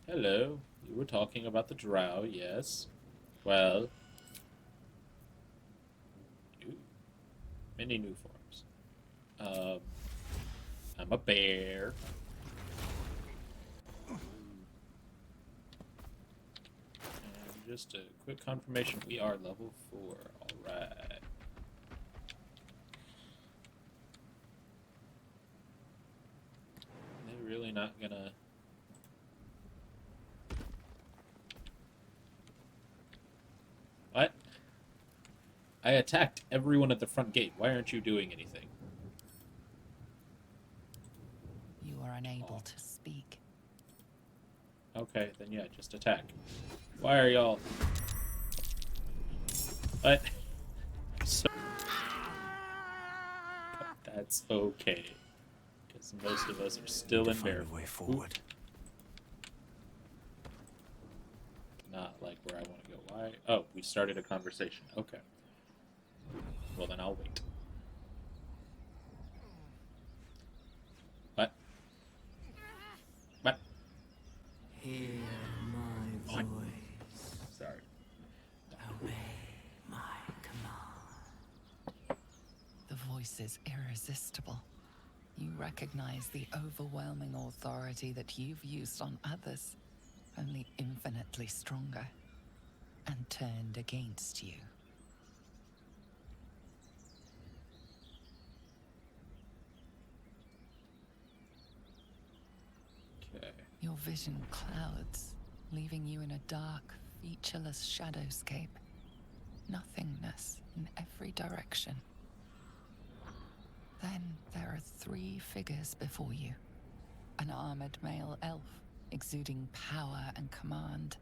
Hello. You were talking about the drow, yes. Well, ooh, many new forms. Um, I'm a bear. And just a quick confirmation, we are level 4. Alright. They're really not gonna... What? I attacked everyone at the front gate. Why aren't you doing anything? You are unable Oh. to speak. Okay, then yeah, just attack. Why are y'all... What? So... But that's okay. Because most of us are still in bear way form. forward. Not like where I want to go. Why? Oh, we started a conversation. Okay. Well, then I'll wait. What? What? Hear my What? voice. Sorry. Obey my command. The voice is irresistible. You recognize the overwhelming authority that you've used on others, only infinitely stronger, and turned against you. Okay. Your vision clouds, leaving you in a dark, featureless shadowscape. Nothingness in every direction. Then there are 3 figures before you. An armored male elf, exuding power and command.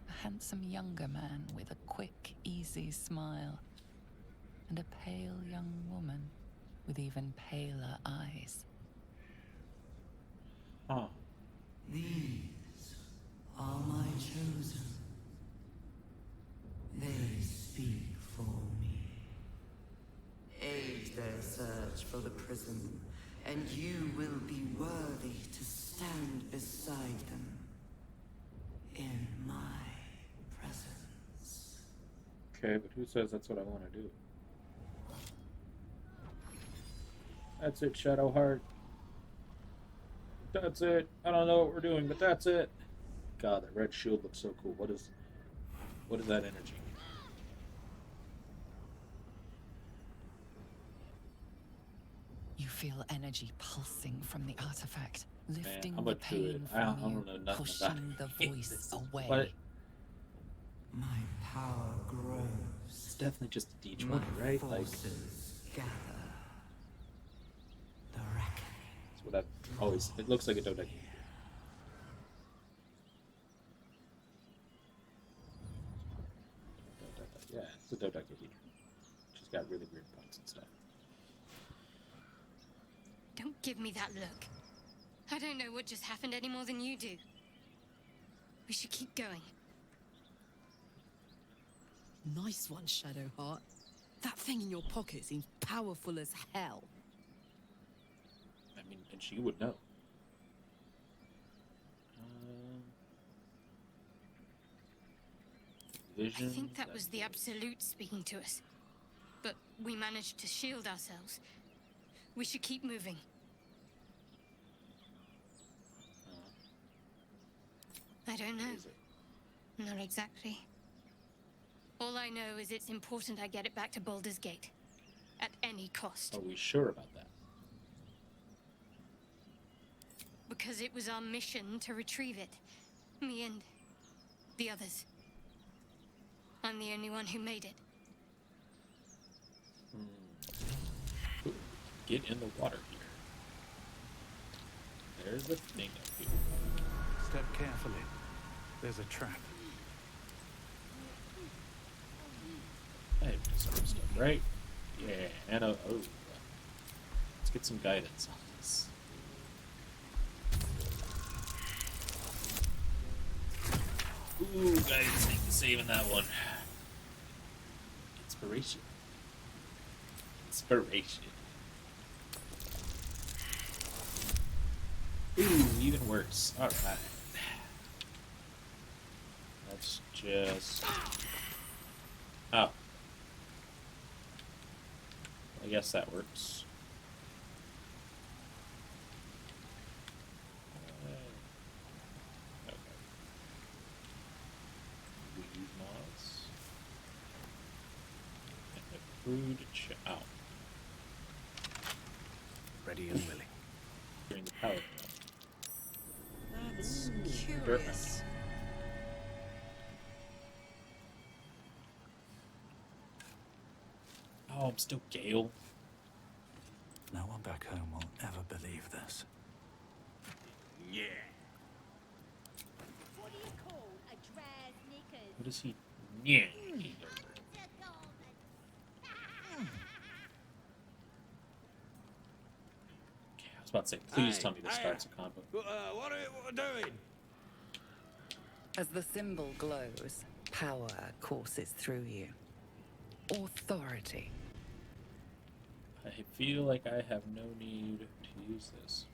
A handsome younger man with a quick, easy smile. And a pale young woman with even paler eyes. Huh. These are my chosen. They speak for me. Aid their search for the prism, and you will be worthy to stand beside them in my presence. Okay, but who says that's what I want to do? That's it, Shadowheart. That's it. I don't know what we're doing, but that's it. God, that red shield looks so cool. What is that energy? You feel energy pulsing from the artifact, lifting how the much do it? pain I from don't you, know nothing about pushing the it. voice This is- away. What? My power grows. It's definitely just a D20, My right? Like, forces gather. The reckoning. that's what I've always... It looks like a Dodeki. Yeah, it's a dodecahedron. She's got really weird points and stuff. Don't give me that look. I don't know what just happened any more than you do. We should keep going. Nice one, Shadowheart. That thing in your pocket seems powerful as hell. I mean, and she would know. Um, Vision. I think that was the Absolute speaking to us. But we managed to shield ourselves. We should keep moving. I don't know. Is it? Not exactly. All I know is it's important I get it back to Baldurs Gate. At any cost. Are we sure about that? Because it was our mission to retrieve it. Me and the others. I'm the only one who made it. Ooh, get in the water here. There's a thing up here. Step carefully. There's a trap. Hey, some stuff, right? Yeah, and oh, let's get some guidance on this. Ooh, guidance, thank you saving that one. Inspiration. Inspiration. Ooh, even worse. Alright. Let's just... Oh. I guess that works. Okay. Weed moths. And the crude chow. Ready and willing. During the power That's Dirt curious. Oh, I'm still Gale. No one back home will ever believe this. Yeah. What do you call a dress knickers? What is he? Yeah. Okay, I was about to say, please tell me this starts a combo. What are you doing? As the symbol glows, power courses through you. Authority. I feel like I have no need to use this.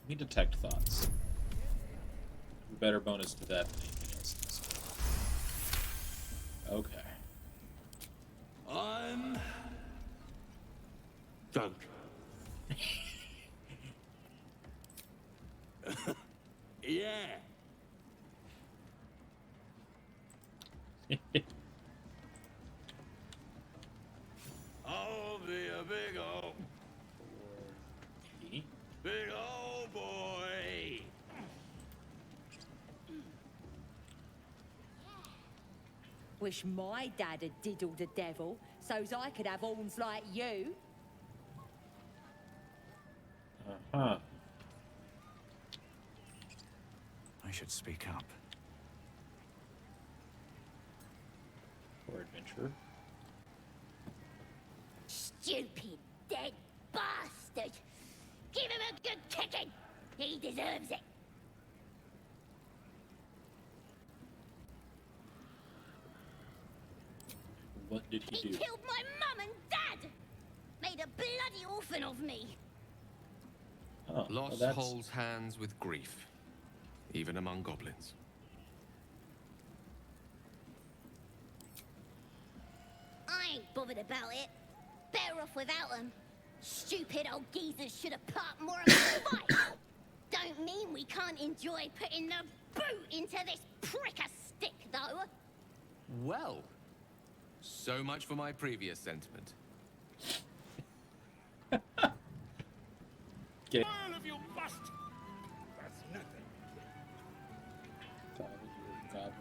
Let me detect thoughts. Better bonus to that than anything else. Okay. I'm... Don't. Yeah. I'll be a big old boy. Wish my dad had diddled the devil, so's I could have horns like you. Uh-huh. I should speak up. For adventure. Stupid, dead bastard! Give him a good kicking! He deserves it! What did he He do? killed my mum and dad! Made a bloody orphan of me! Oh, well, Loss that's... holds hands with grief, even among goblins. I ain't bothered about it. Better off without them. Stupid old geezers should have part more of my fight. Don't mean we can't enjoy putting the boot into this prick a stick, though. Well, so much for my previous sentiment. Get All of you bust. That's nothing. goblin.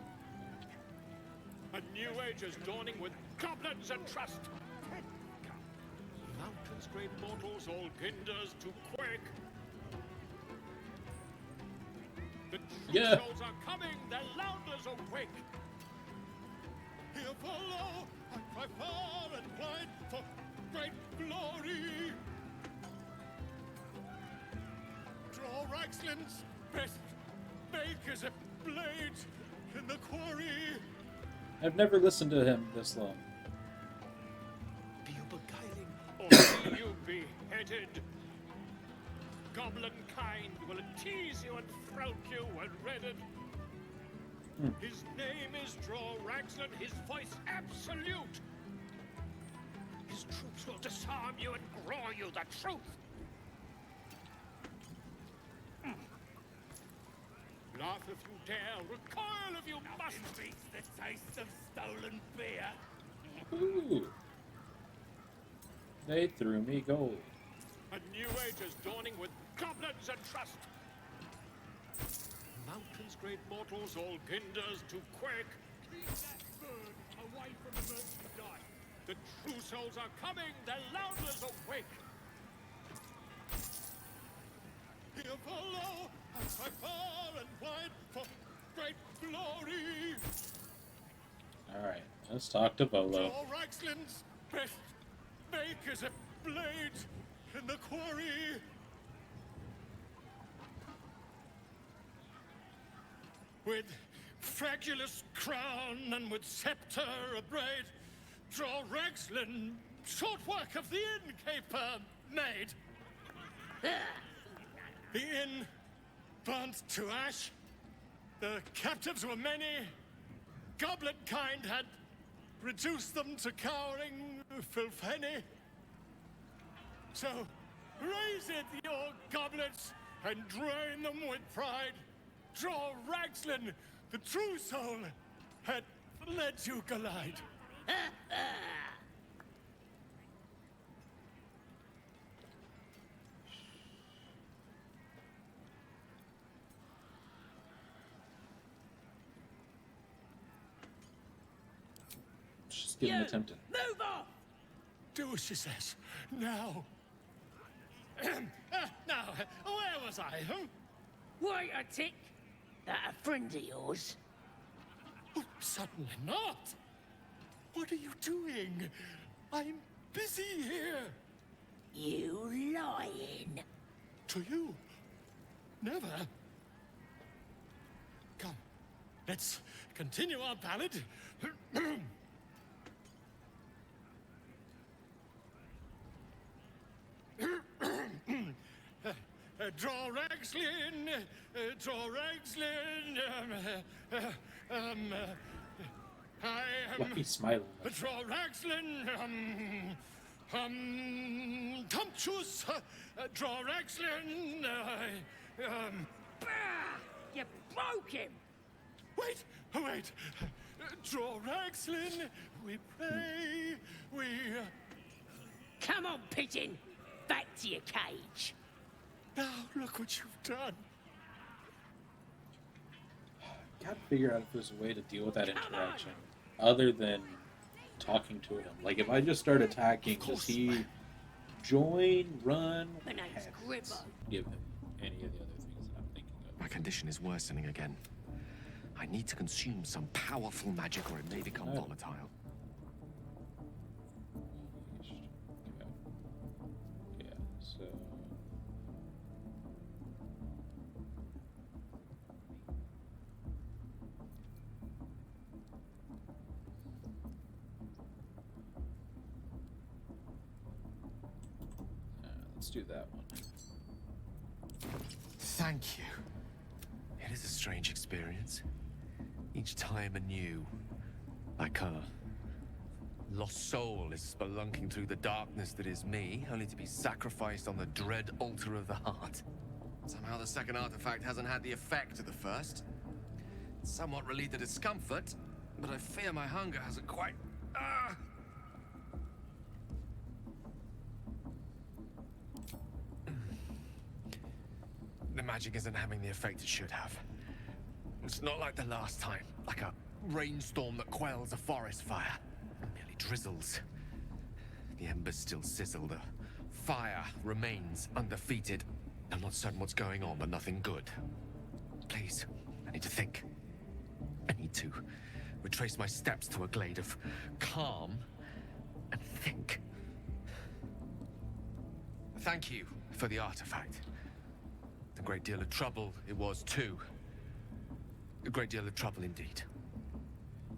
A new age is dawning with goblins and trust. Mountains, great mortals, all ginders to quake. The true Yeah. souls are coming, the louders awake. Here follow, I cry far and wide for great glory. Draw Reichsland's best, make as a blade in the quarry. I've never listened to him this long. Be you beguiling, or be you beheaded? Goblin kind will tease you and throat you and redden. His name is Draw Raxlin, his voice absolute. His troops will disarm you and grow you the truth. Laugh if you dare, recoil if you must. Beats the taste of stolen beer. Ooh. They threw me gold. A new age is dawning with goblins and trust. Mountains, great mortals, all ginders to quake. Keep that bird away from the merchandise. The true souls are coming, the louders awake. Here follow, I cry far and wide for great glory. Alright, let's talk to Volo. Draw Reichsland's best, make as a blade in the quarry. With fragulous crown and with scepter abraid, Draw Rexlin, short work of the innkeeper, maid. The inn burnt to ash. The captives were many. Goblet kind had reduced them to cowering filfenny. So, raise it, your goblets, and drain them with pride. Draw Ragslin, the true soul, had let you glide. Just getting attempted. Move off! Do as she says. Now. Now, where was I, huh? Wait a tick. That a friend of yours? Oh, certainly not. What are you doing? I'm busy here. You lying. To you? Never. Come, let's continue our ballad. Draw Ragslin, draw Ragslin, I am... Why he's smiling? Draw Ragslin, Tumptuous, draw Ragslin, Bah! You broke him. Wait, wait, draw Ragslin, we pray, we... Come on, pigeon. Back to your cage. Now look what you've done. Gotta figure out if there's a way to deal with that interaction other than talking to him. Like, if I just start attacking, does he join, run? My name's Heavens. Gribbo. Give him any of the other things that I'm thinking of. My condition is worsening again. I need to consume some powerful magic or it may become volatile. Yeah, so... let's do that one. Thank you. It is a strange experience. Each time anew. Like a lost soul is spelunking through the darkness that is me, only to be sacrificed on the dread altar of the heart. Somehow the second artifact hasn't had the effect of the first. It's somewhat relieved the discomfort, but I fear my hunger hasn't quite... The magic isn't having the effect it should have. It's not like the last time, like a rainstorm that quells a forest fire. It merely drizzles. The embers still sizzle, the fire remains undefeated. I'm not certain what's going on, but nothing good. Please, I need to think. I need to retrace my steps to a glade of calm and think. Thank you for the artifact. A great deal of trouble it was, too. A great deal of trouble indeed.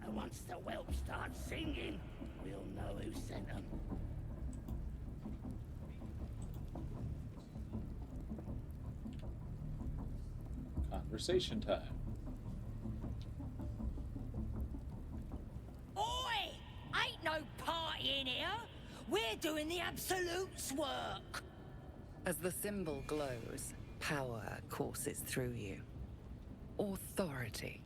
And once the whelp starts singing, we'll know who sent them. Conversation time. Oi! Ain't no party in here. We're doing the Absolute's work. As the symbol glows, power courses through you. Authority.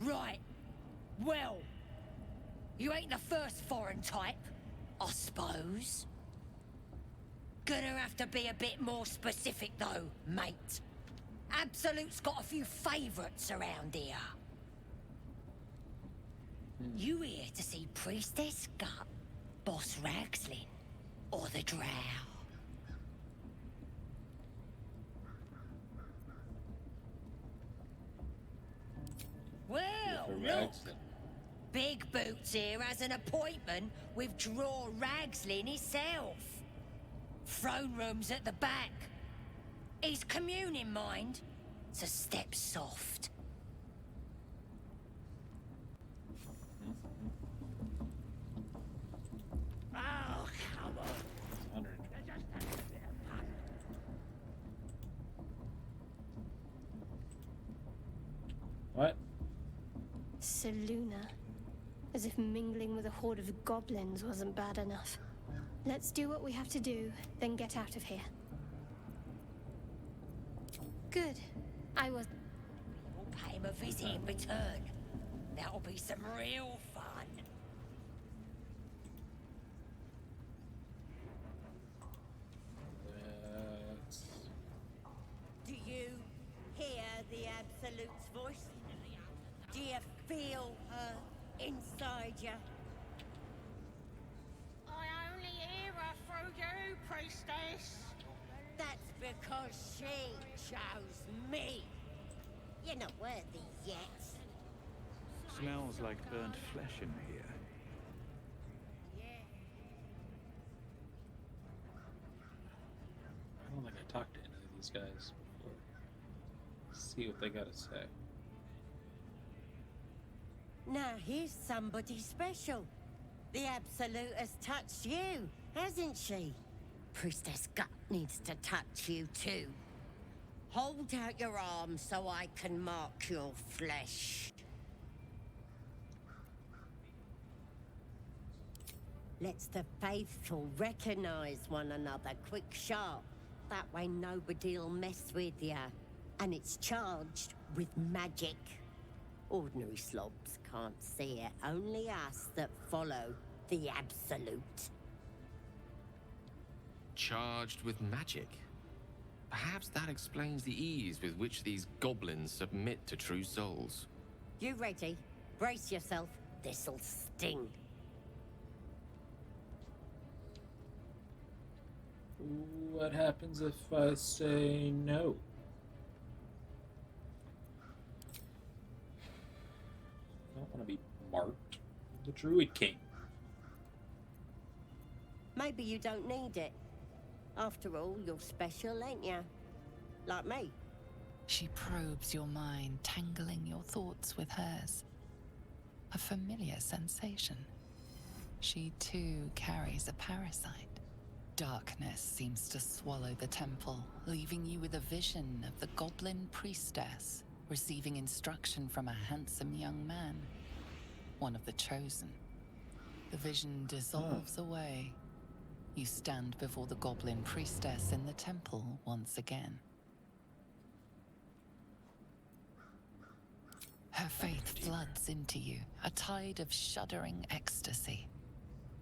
Right. Well, you ain't the first foreign type, I suppose. Gonna have to be a bit more specific, though, mate. Absolute's got a few favourites around here. You here to see Priestess Gut, Boss Ragslin, or the Drow? Well, For look! Ragslin. Big Boots here has an appointment with Draw Ragslin himself. Throne room's at the back. He's communing, mind, so step soft. Oh, come on. 100. What? Seluna. As if mingling with a horde of goblins wasn't bad enough. Let's do what we have to do, then get out of here. Good. I was... We'll pay him a visit in return. That'll be some real fun. Do you hear the Absolute's voice? Do you feel her inside you? I only hear her through you, priestess. That's because she chose me. You're not worthy yet. Smells like burnt flesh in here. I don't think I talked to any of these guys before. See what they gotta say. Now here's somebody special. The Absolute has touched you, hasn't she? Priestess Gut needs to touch you too. Hold out your arm so I can mark your flesh. Let's the faithful recognize one another quick sharp. That way nobody'll mess with ya. And it's charged with magic. Ordinary slobs can't see it, only us that follow the Absolute. Charged with magic? Perhaps that explains the ease with which these goblins submit to true souls. You ready? Brace yourself. This'll sting. What happens if I say no? I don't want to be marked. The Druid King. Maybe you don't need it. After all, you're special, ain't ya? Like me. She probes your mind, tangling your thoughts with hers. A familiar sensation. She too carries a parasite. Darkness seems to swallow the temple, leaving you with a vision of the goblin priestess receiving instruction from a handsome young man, one of the chosen. The vision dissolves away. You stand before the goblin priestess in the temple once again. Her faith floods into you, a tide of shuddering ecstasy.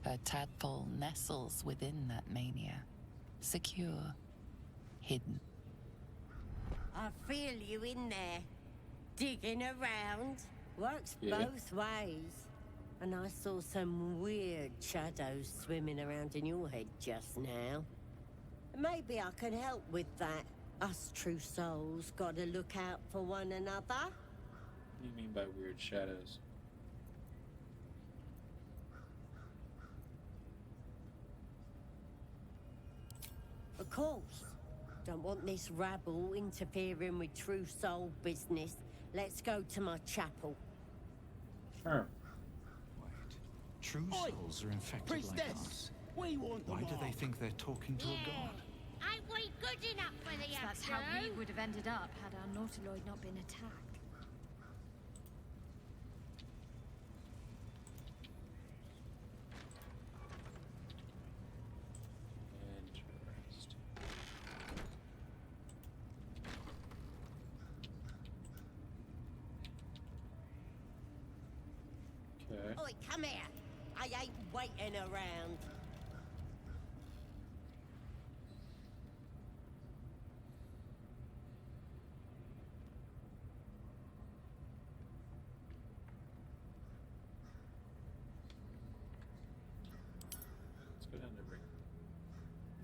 Her tadpole nestles within that mania, secure, hidden. I feel you in there. Digging around. Works Yeah. both ways. And I saw some weird shadows swimming around in your head just now. Maybe I can help with that. Us true souls gotta look out for one another. What do you mean by weird shadows? Of course. Don't want this rabble interfering with true soul business. Let's go to my chapel. Sure. Wait. True souls are infected like us. We want them Why do they all. think they're talking to a god? Ain't we good enough for the That's how we Absolute? would have ended up had our Nautiloid not been attacked. Interesting. Okay. Oi, come here. I ain't waiting around.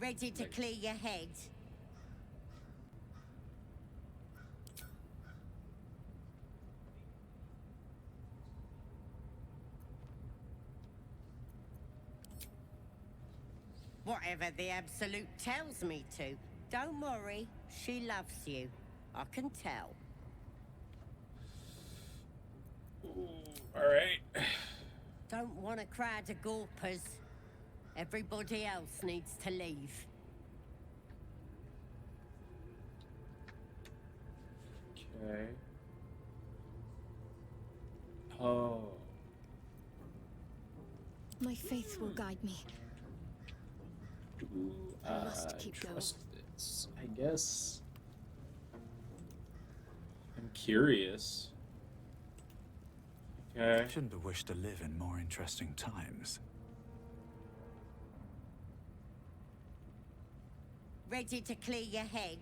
Ready to Like- clear your head? Whatever the Absolute tells me to. Don't worry, she loves you. I can tell. Alright. Don't want a crowd of gawpers. Everybody else needs to leave. Okay. Oh. My faith will guide me. Do I must keep going. trust this? I guess. I'm curious. Okay. Shouldn't have wished to live in more interesting times. Ready to clear your head?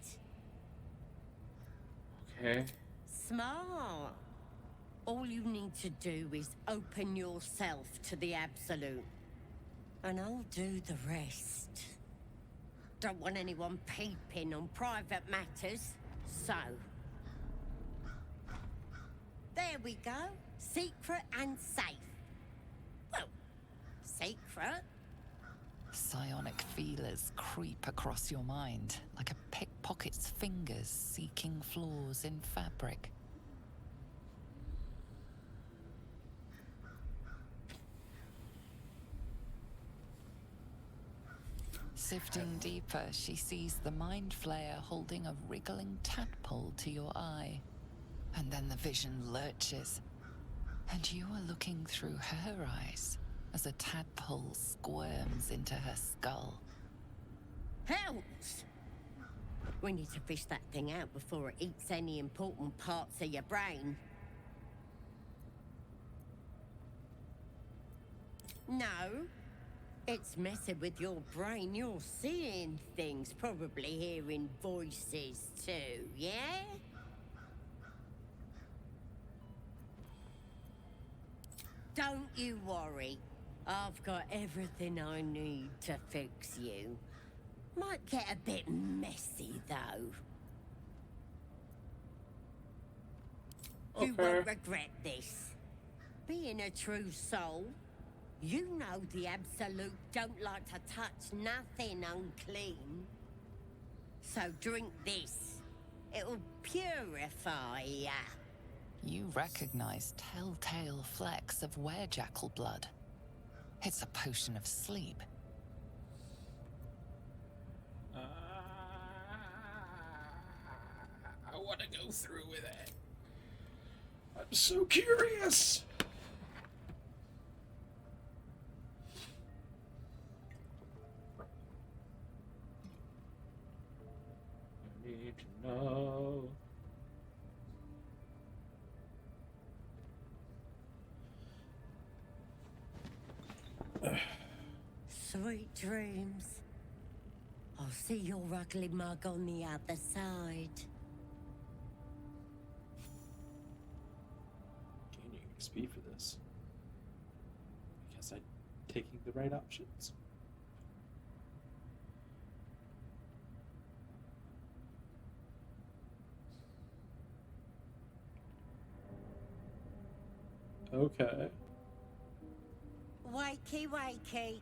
Okay. Smart. All you need to do is open yourself to the Absolute. And I'll do the rest. Don't want anyone peeping on private matters, so... There we go. Secret and safe. Well, secret. Psionic feelers creep across your mind like a pickpocket's fingers seeking flaws in fabric. Sifting deeper, she sees the mind flayer holding a wriggling tadpole to your eye. And then the vision lurches, and you are looking through her eyes as a tadpole squirms into her skull. Helps! We need to fish that thing out before it eats any important parts of your brain. No. It's messing with your brain. You're seeing things, probably hearing voices too, yeah? Don't you worry. I've got everything I need to fix you. Might get a bit messy, though. You won't regret this. Being a true soul, you know the Absolute don't like to touch nothing unclean. So drink this. It'll purify ya. You recognize telltale flecks of werejackal blood. It's a potion of sleep. I want to go through with it. I'm so curious. I need to know. Sweet dreams. I'll see your ugly mug on the other side. Gaining XP for this. I guess I'm taking the right options. Okay. Wakey, wakey.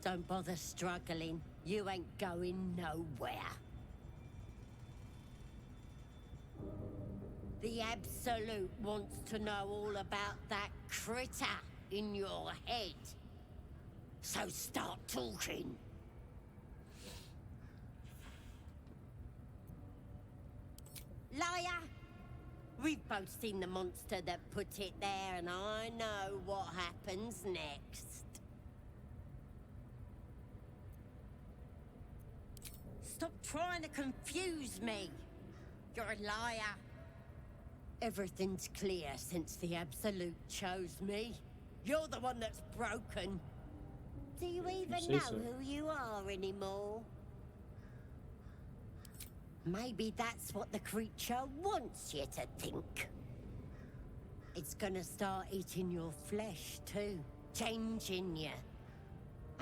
Don't bother struggling. You ain't going nowhere. The Absolute wants to know all about that critter in your head. So start talking. Liar! We've both seen the monster that put it there, and I know what happens next. Stop trying to confuse me. You're a liar. Everything's clear since the Absolute chose me. You're the one that's broken. Do you even say know so. who you are anymore? Maybe that's what the creature wants you to think. It's gonna start eating your flesh too, changing you.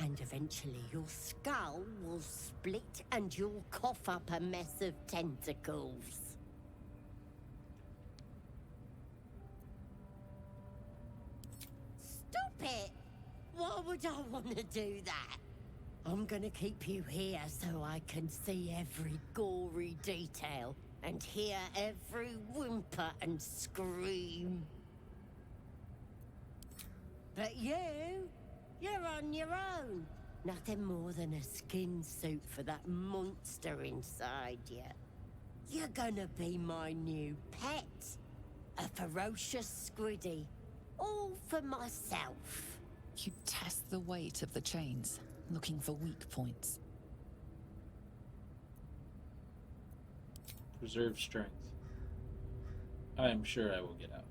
And eventually your skull will split and you'll cough up a mess of tentacles. Stop it! Why would I want to do that? I'm gonna keep you here so I can see every gory detail and hear every whimper and scream. But you're on your own. Nothing more than a skin suit for that monster inside you. You're gonna be my new pet. A ferocious squiddy. All for myself. You test the weight of the chains, looking for weak points. Preserve strength. I am sure I will get out.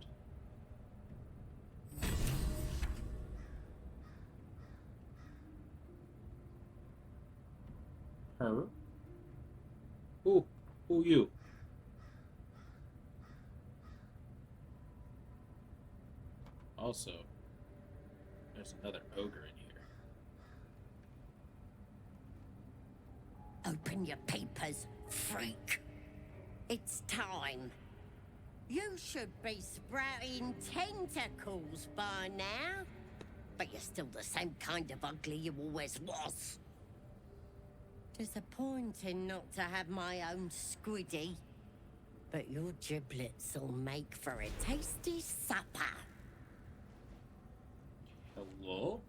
Her? Who you? Also, there's another ogre in here. Open your papers, freak. It's time. You should be sprouting tentacles by now. But you're still the same kind of ugly you always was. Disappointing not to have my own squiddy. But your giblets will make for a tasty supper. Hello?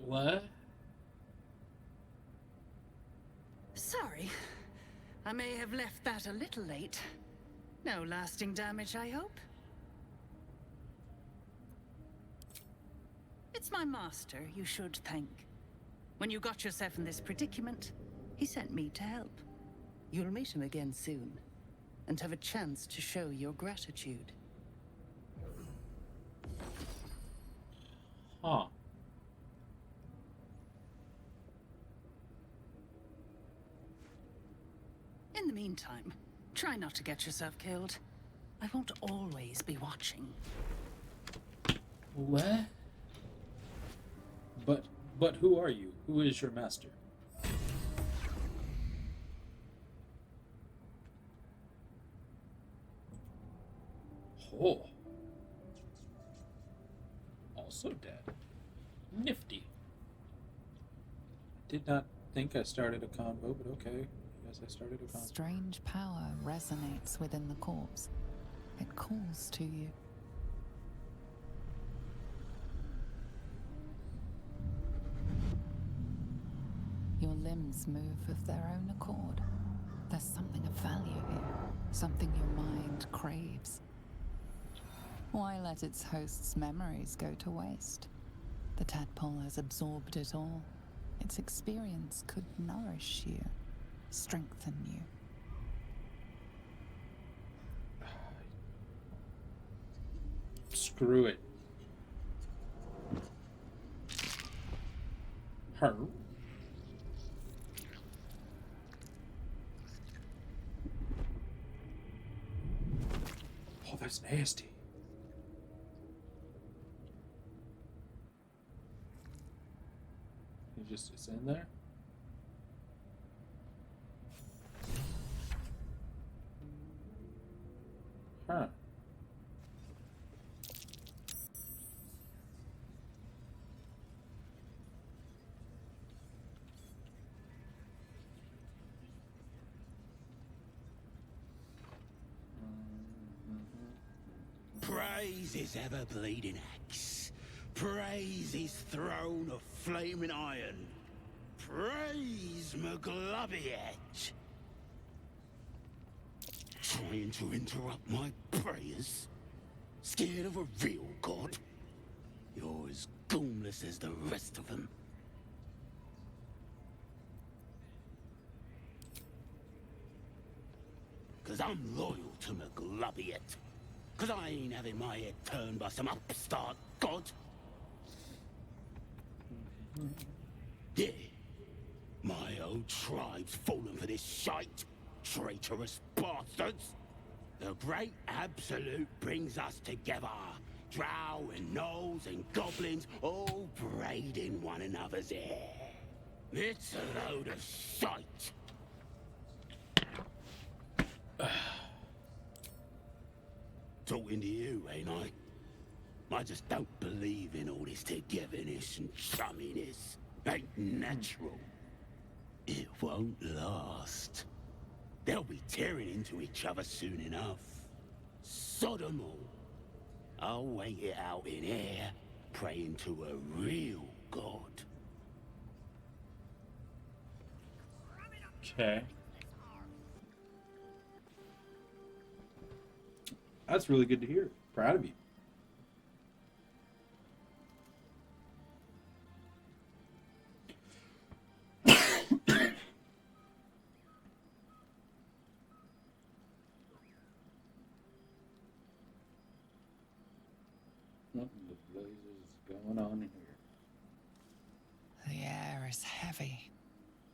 What? Sorry. I may have left that a little late. No lasting damage, I hope? It's my master you should thank. When you got yourself in this predicament, he sent me to help. You'll meet him again soon, and have a chance to show your gratitude. Huh. In the meantime, try not to get yourself killed. I won't always be watching. What? But who are you? Who is your master? Oh. Also dead. Nifty. Did not think I started a convo, but okay. Yes, I started a convo. Strange power resonates within the corpse. It calls to you. Your limbs move of their own accord. There's something of value here, something your mind craves. Why let its host's memories go to waste? The tadpole has absorbed it all. Its experience could nourish you, strengthen you. Screw it. Her? Oh, that's nasty. It's in there? Huh. Praise his ever-bleeding axe. Praise his throne of flaming iron. Praise McGlubbyet. Trying to interrupt my prayers? Scared of a real god? You're as goomless as the rest of them. Cause I'm loyal to McGlubbyet. Cause I ain't having my head turned by some upstart god. Yeah. My old tribe's fallen for this shite. Traitorous bastards. The great absolute brings us together. Drow and gnolls and goblins all braiding one another's hair. It's a load of shite. Talking to you, ain't I? I just don't believe in all this togetherness and chumminess. Ain't natural. It won't last. They'll be tearing into each other soon enough. Sod 'em all. I'll wait it out in air, praying to a real god. Okay. That's really good to hear. Proud of you. What in the blazes is going on here? The air is heavy.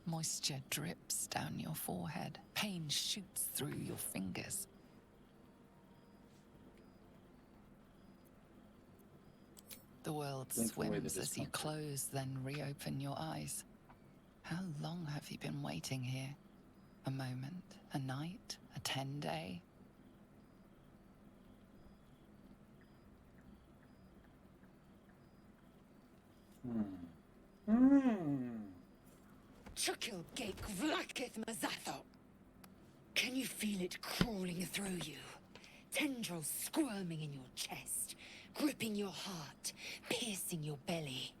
Moisture drips down your forehead. Pain shoots through your fingers. The world Blink away the swims as you discomfort. close, then reopen your eyes. How long have you been waiting here? A moment? A night? A 10-day? Chukil Gate Vlakith Mazatho. Can you feel it crawling through you? Tendrils squirming in your chest, gripping your heart, piercing your belly.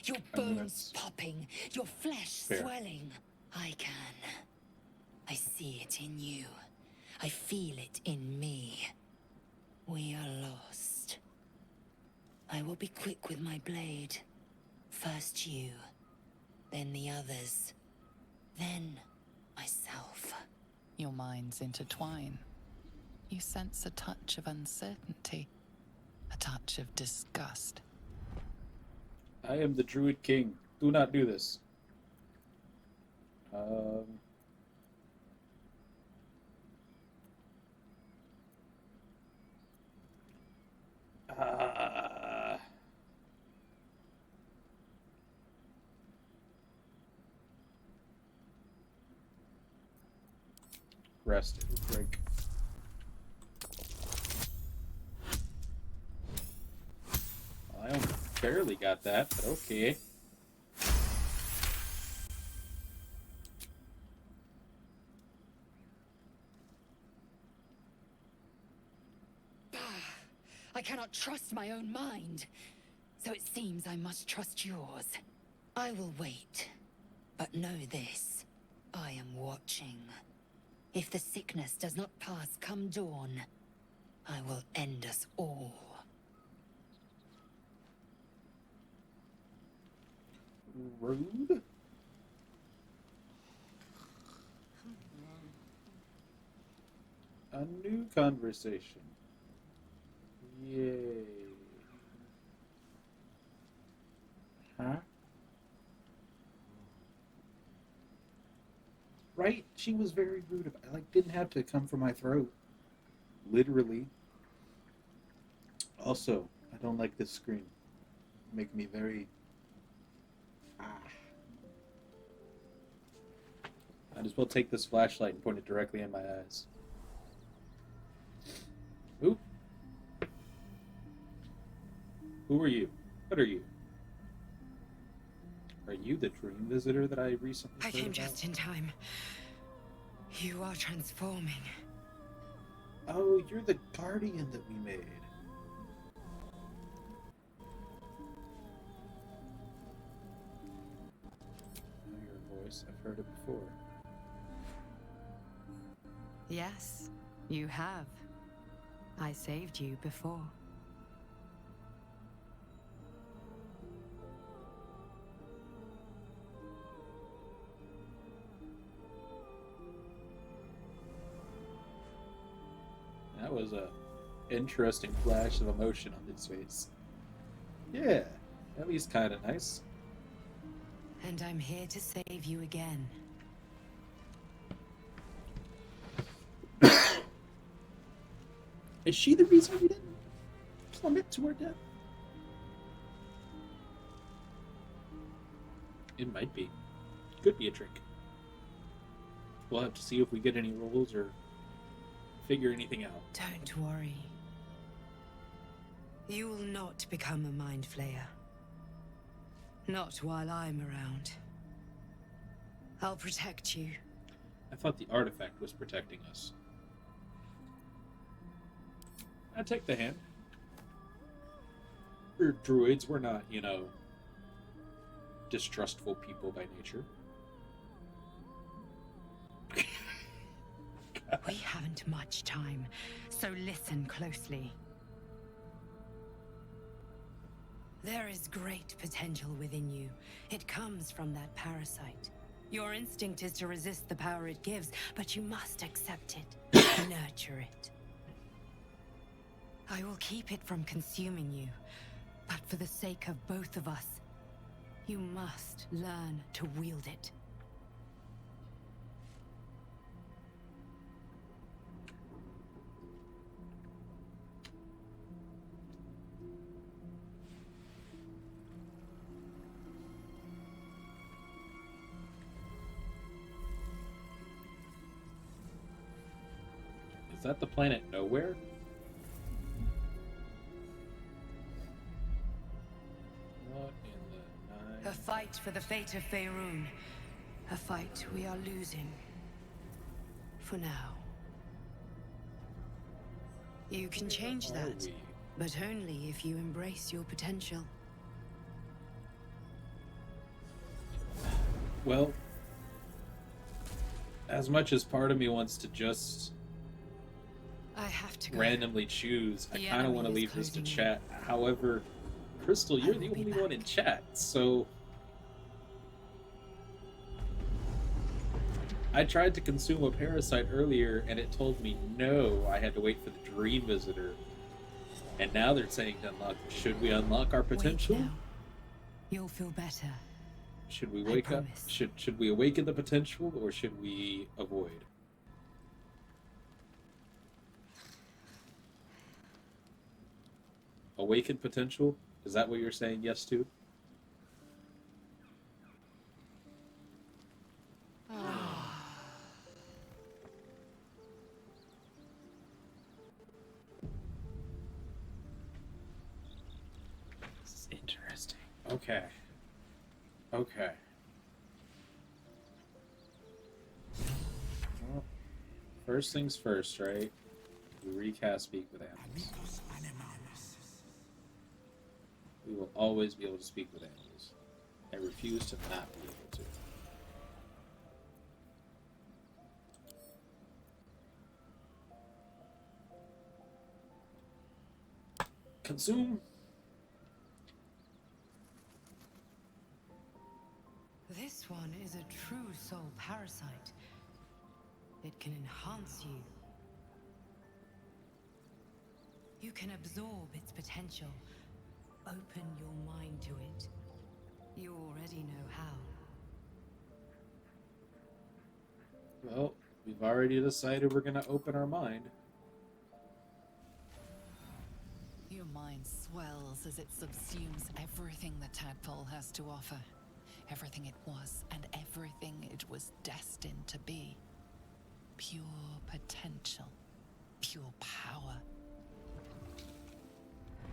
Your bones popping, your flesh swelling. I can. I see it in you. I feel it in me. We are lost. I will be quick with my blade. First you, then the others, then myself. Your minds intertwine. You sense a touch of uncertainty, a touch of disgust. I am the Druid King. Do not do this. Rested. Break. Well, I only barely got that, but okay. I cannot trust my own mind, so it seems I must trust yours. I will wait, but know this. I am watching. If the sickness does not pass come dawn, I will end us all. Rude? A new conversation. Yay. Huh? Right? She was very rude about it. Like, didn't have to come from my throat. Literally. Also, I don't like this screen. Make me very... Might as well take this flashlight and point it directly in my eyes. Who? Who are you? What are you? Are you the dream visitor that I recently I heard came about? just in time. You are transforming. Oh, you're the guardian that we made. I know your voice. I've heard it before. Yes, you have. I saved you before. That was a interesting flash of emotion on his face. Yeah, at least kind of nice. And I'm here to save you again. Is she the reason we didn't plummet to our death? It might be. Could be a trick. We'll have to see if we get any rolls or figure anything out. Don't worry. You will not become a mind flayer. Not while I'm around. I'll protect you. I thought the artifact was protecting us. I take the hand. We're druids. We're not, distrustful people by nature. We haven't much time, so listen closely. There is great potential within you. It comes from that parasite. Your instinct is to resist the power it gives, but you must accept it, nurture it. I will keep it from consuming you, but for the sake of both of us, you must learn to wield it. Is that the planet Nowhere? What in the A fight for the fate of Faerun. A fight we are losing. For now. You can change that, but only if you embrace your potential. Well, as much as part of me wants to just I have to go. randomly choose, I The kind of enemy want to is leave this to closing in. chat. However, Crystal, you're the only one in chat, so I tried to consume a parasite earlier, and it told me no, I had to wait for the Dream Visitor. And now they're saying to unlock. Should we unlock our potential? Wait now. You'll feel better. Should we wake up? Should we awaken the potential, or should we avoid? Awaken potential? Is that what you're saying yes to? This is interesting. Okay. Okay. Well, first things first, right? We recast Speak with Animals. We will always be able to speak with animals. I refuse to not be able to. Consume. This one is a true soul parasite. It can enhance you. You can absorb its potential. Open your mind to it. You already know how. Well, we've already decided we're going to open our mind. Your mind swells as it subsumes everything the tadpole has to offer. Everything it was and everything it was destined to be. Pure potential. Pure power.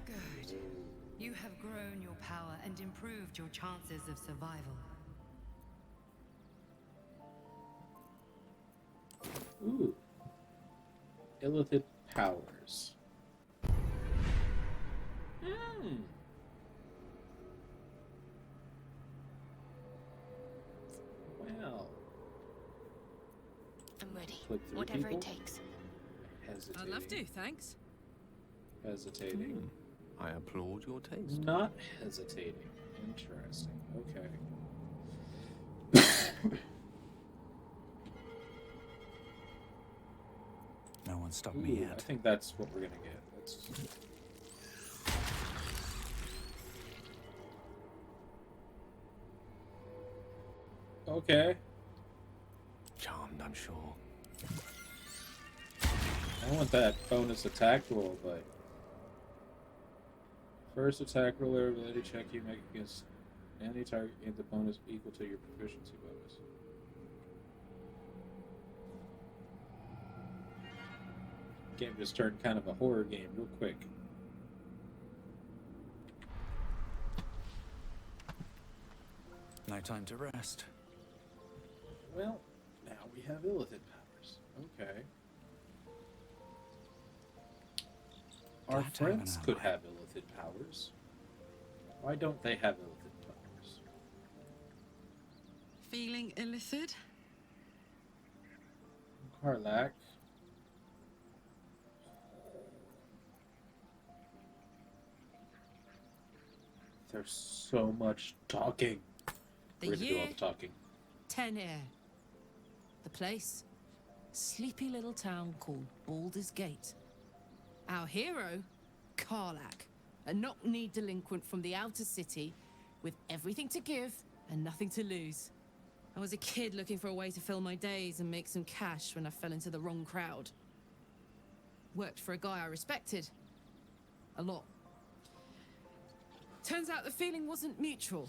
Good. You have grown your power and improved your chances of survival. Ooh. Illithid powers. Well. I'm ready. Click through Whatever people. it takes. Hesitating. I'd love to, thanks. Hesitating. I applaud your taste. Not hesitating. Interesting. Okay. No one stopped me Ooh, yet. I think that's what we're gonna get. Let's... Okay. Charmed, I'm sure. I want that bonus attack roll, but first attack roll or ability check you make against any target gains the bonus equal to your proficiency bonus. Game just turned kind of a horror game real quick. No time to rest. Well, now we have illithid powers. Okay. Our Glad to have an friends could ally. have illithid powers. Why don't they have illithid powers? Feeling illithid? Karlak. There's so much talking. The We're gonna do all year the talking. 10 air. The place? Sleepy little town called Baldurs Gate. Our hero? Karlak. A knock-kneed delinquent from the outer city with everything to give and nothing to lose. I was a kid looking for a way to fill my days and make some cash when I fell into the wrong crowd. Worked for a guy I respected. A lot. Turns out the feeling wasn't mutual.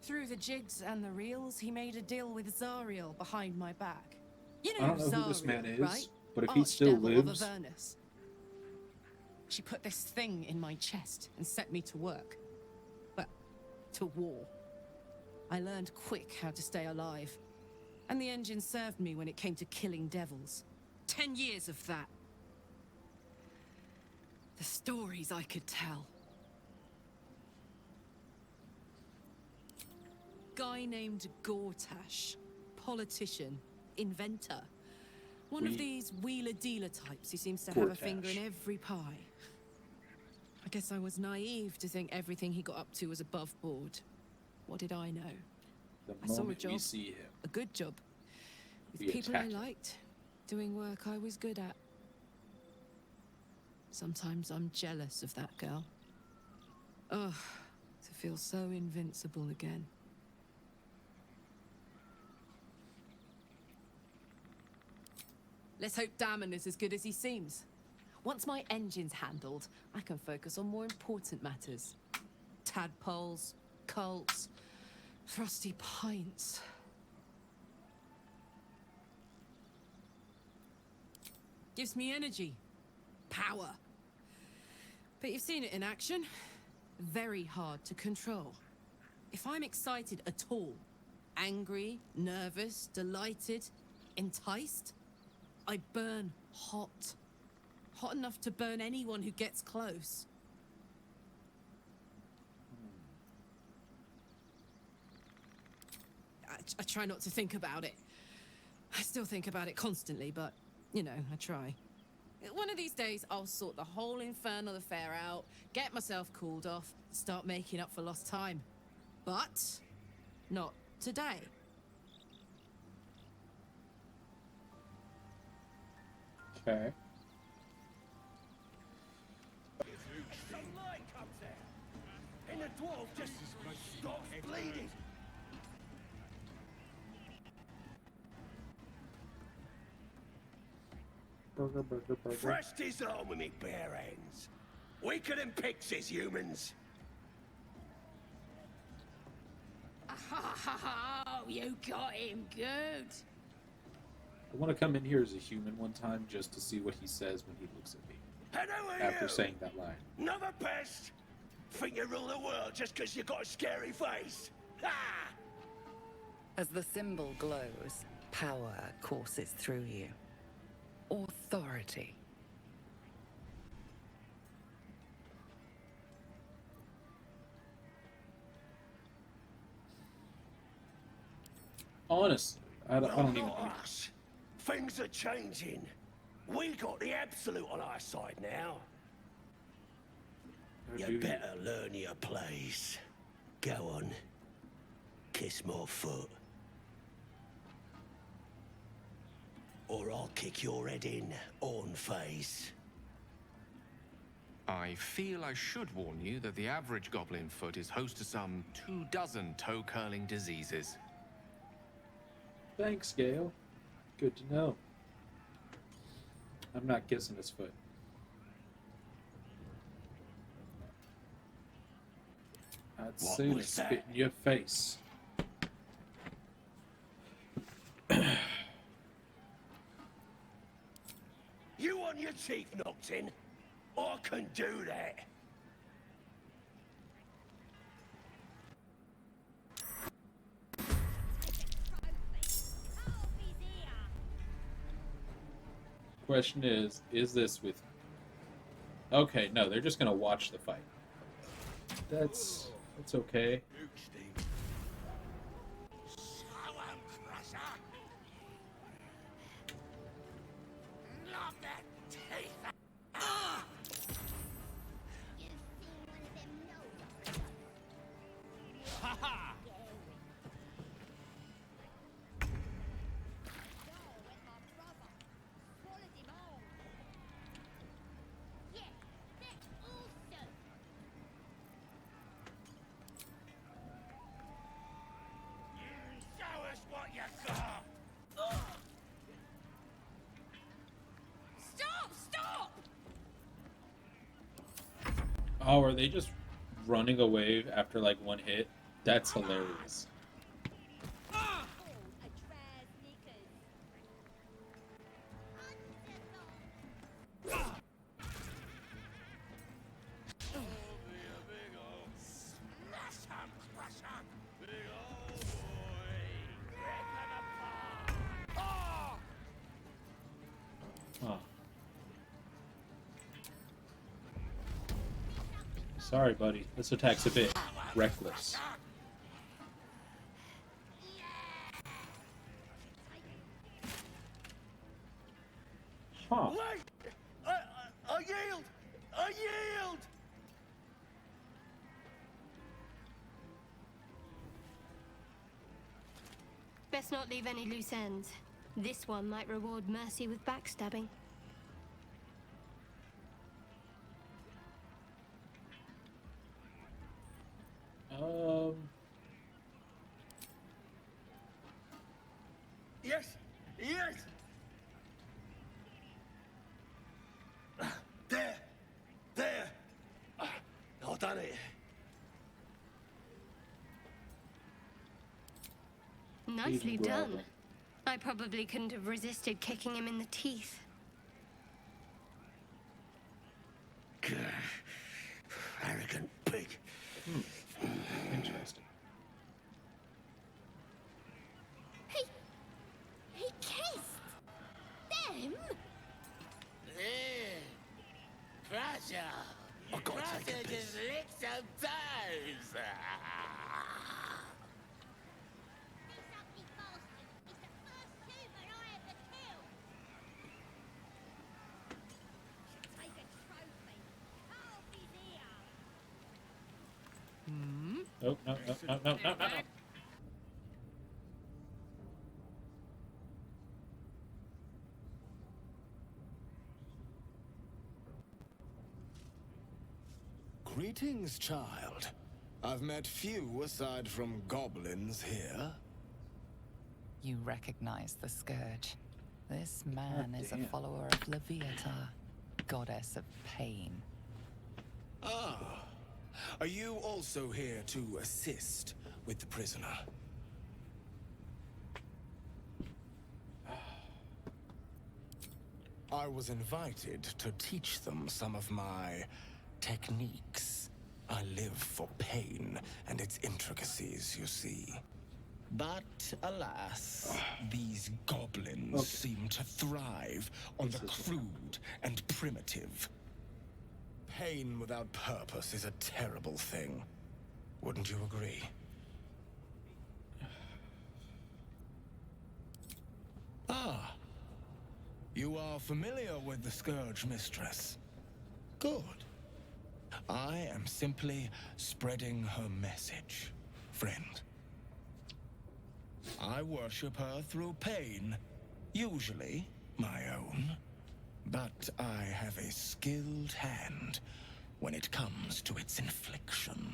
Through the jigs and the reels, he made a deal with Zariel behind my back. You know I don't know Zariel, who this man is, right? but if he still Archdevil of lives, Avernus. She put this thing in my chest and set me to work. Well, to war. I learned quick how to stay alive. And the engine served me when it came to killing devils. 10 years of that. The stories I could tell. Guy named Gortash. Politician. Inventor. One of these wheeler-dealer types who seems to have a finger in every pie. I guess I was naive to think everything he got up to was above board. What did I know? the I saw a moment job. we see him, A good job. With we people I attack him. liked. Doing work I was good at. Sometimes I'm jealous of that girl. Ugh, to feel so invincible again. Let's hope Damon is as good as he seems. Once my engine's handled, I can focus on more important matters. Tadpoles, cults, frosty pints. Gives me energy, power. But you've seen it in action. Very hard to control. If I'm excited at all, angry, nervous, delighted, enticed, I burn hot. Hot enough to burn anyone who gets close. I try not to think about it. I still think about it constantly, but, you know, I try. One of these days, I'll sort the whole infernal affair out, get myself cooled off, start making up for lost time. But not today. Okay. Some light comes out, and the dwarf just stops bleeding. Burger, burger, burger. Thrust his arm with me bare hands. Weaker than pixies, humans. Oh, you got him good. I want to come in here as a human one time just to see what he says when he looks at me And who are after you? saying that line. Another pest? Think you rule the world just because you got a scary face? Ha! As the symbol glows, power courses through you. Authority. Honestly, I don't even Not need us. Things are changing. We got the absolute on our side now. do You better learn your place. Go on. Kiss my foot. Or I'll kick your head in, on face. I feel I should warn you that the average goblin foot is host to some 24 toe-curling diseases. Thanks, Gale. Good to know. I'm not kissing his foot. I'd What soon was spit that? in your face. You want your teeth knocked in? I can do that. Question is this with... Okay, no, they're just gonna watch the fight. That's okay. Oh, are they just running away after like one hit? That's hilarious. Huh. Sorry, buddy. This attack's a bit reckless. Huh. Wait! I yield! I yield! Best not leave any loose ends. This one might reward mercy with backstabbing. Yes! Yes! There! There! I done it. Nicely Even done. bravo. I probably couldn't have resisted kicking him in the teeth. Arrogant pig. Interesting. He kissed them. Crusher! I gotta take a piss. Lick some toes. Oh, no, no, no, no, no, no, no. Greetings, child. I've met few aside from goblins here. You recognize the Scourge. This man is a damn. follower of Leviata, goddess of pain. Ah, are you also here to assist with the prisoner? I was invited to teach them some of my techniques. I live for pain and its intricacies, you see. But alas, these goblins seem to thrive on the crude and primitive. Pain without purpose is a terrible thing. Wouldn't you agree? Ah, you are familiar with the Scourge Mistress. Good. I am simply spreading her message, friend. I worship her through pain, usually my own. But I have a skilled hand when it comes to its infliction.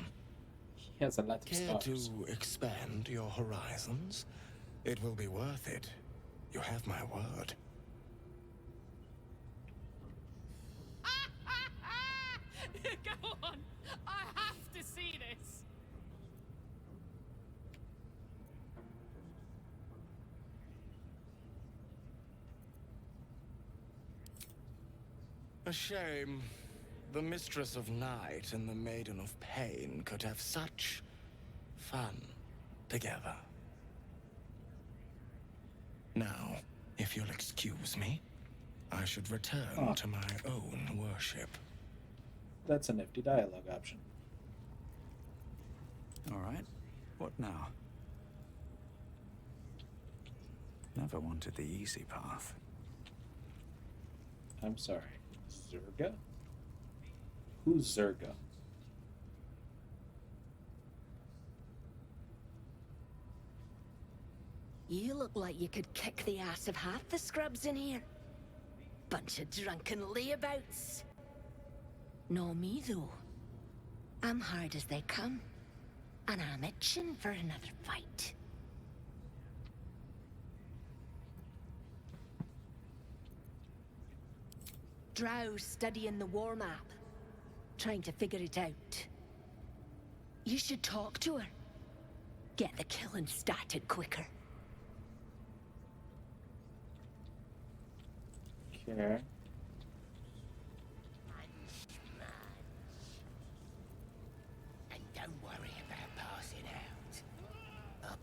He has a lot of Care scars. to expand your horizons? It will be worth it. You have my word. A shame. The Mistress of Night and the Maiden of Pain could have such fun together. Now, if you'll excuse me, I should return to my own worship. That's a nifty dialogue option. All right. What now? Never wanted the easy path. I'm sorry. Zerga? Who's Zerga? You look like you could kick the ass of half the scrubs in here. Bunch of drunken layabouts. No me, though. I'm hard as they come. And I'm itching for another fight. Drow's studying the war map. Trying to figure it out. You should talk to her. Get the killing started quicker. Okay. And don't worry about passing out.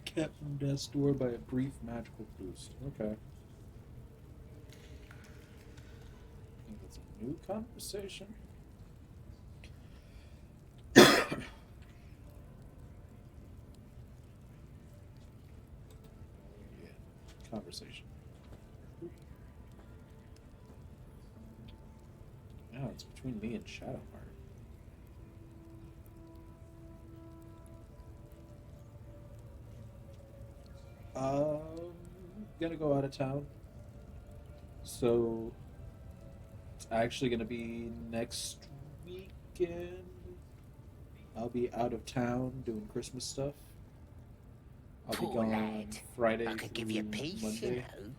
Kept from death's door by a brief magical boost. Okay. I think that's a new conversation. Conversation. Oh, it's between me and Shadowheart. Gonna go out of town. So it's actually gonna be next weekend. I'll be out of town doing Christmas stuff. I'll be Poor gone lad. Friday I could give you through peace, Monday, you know.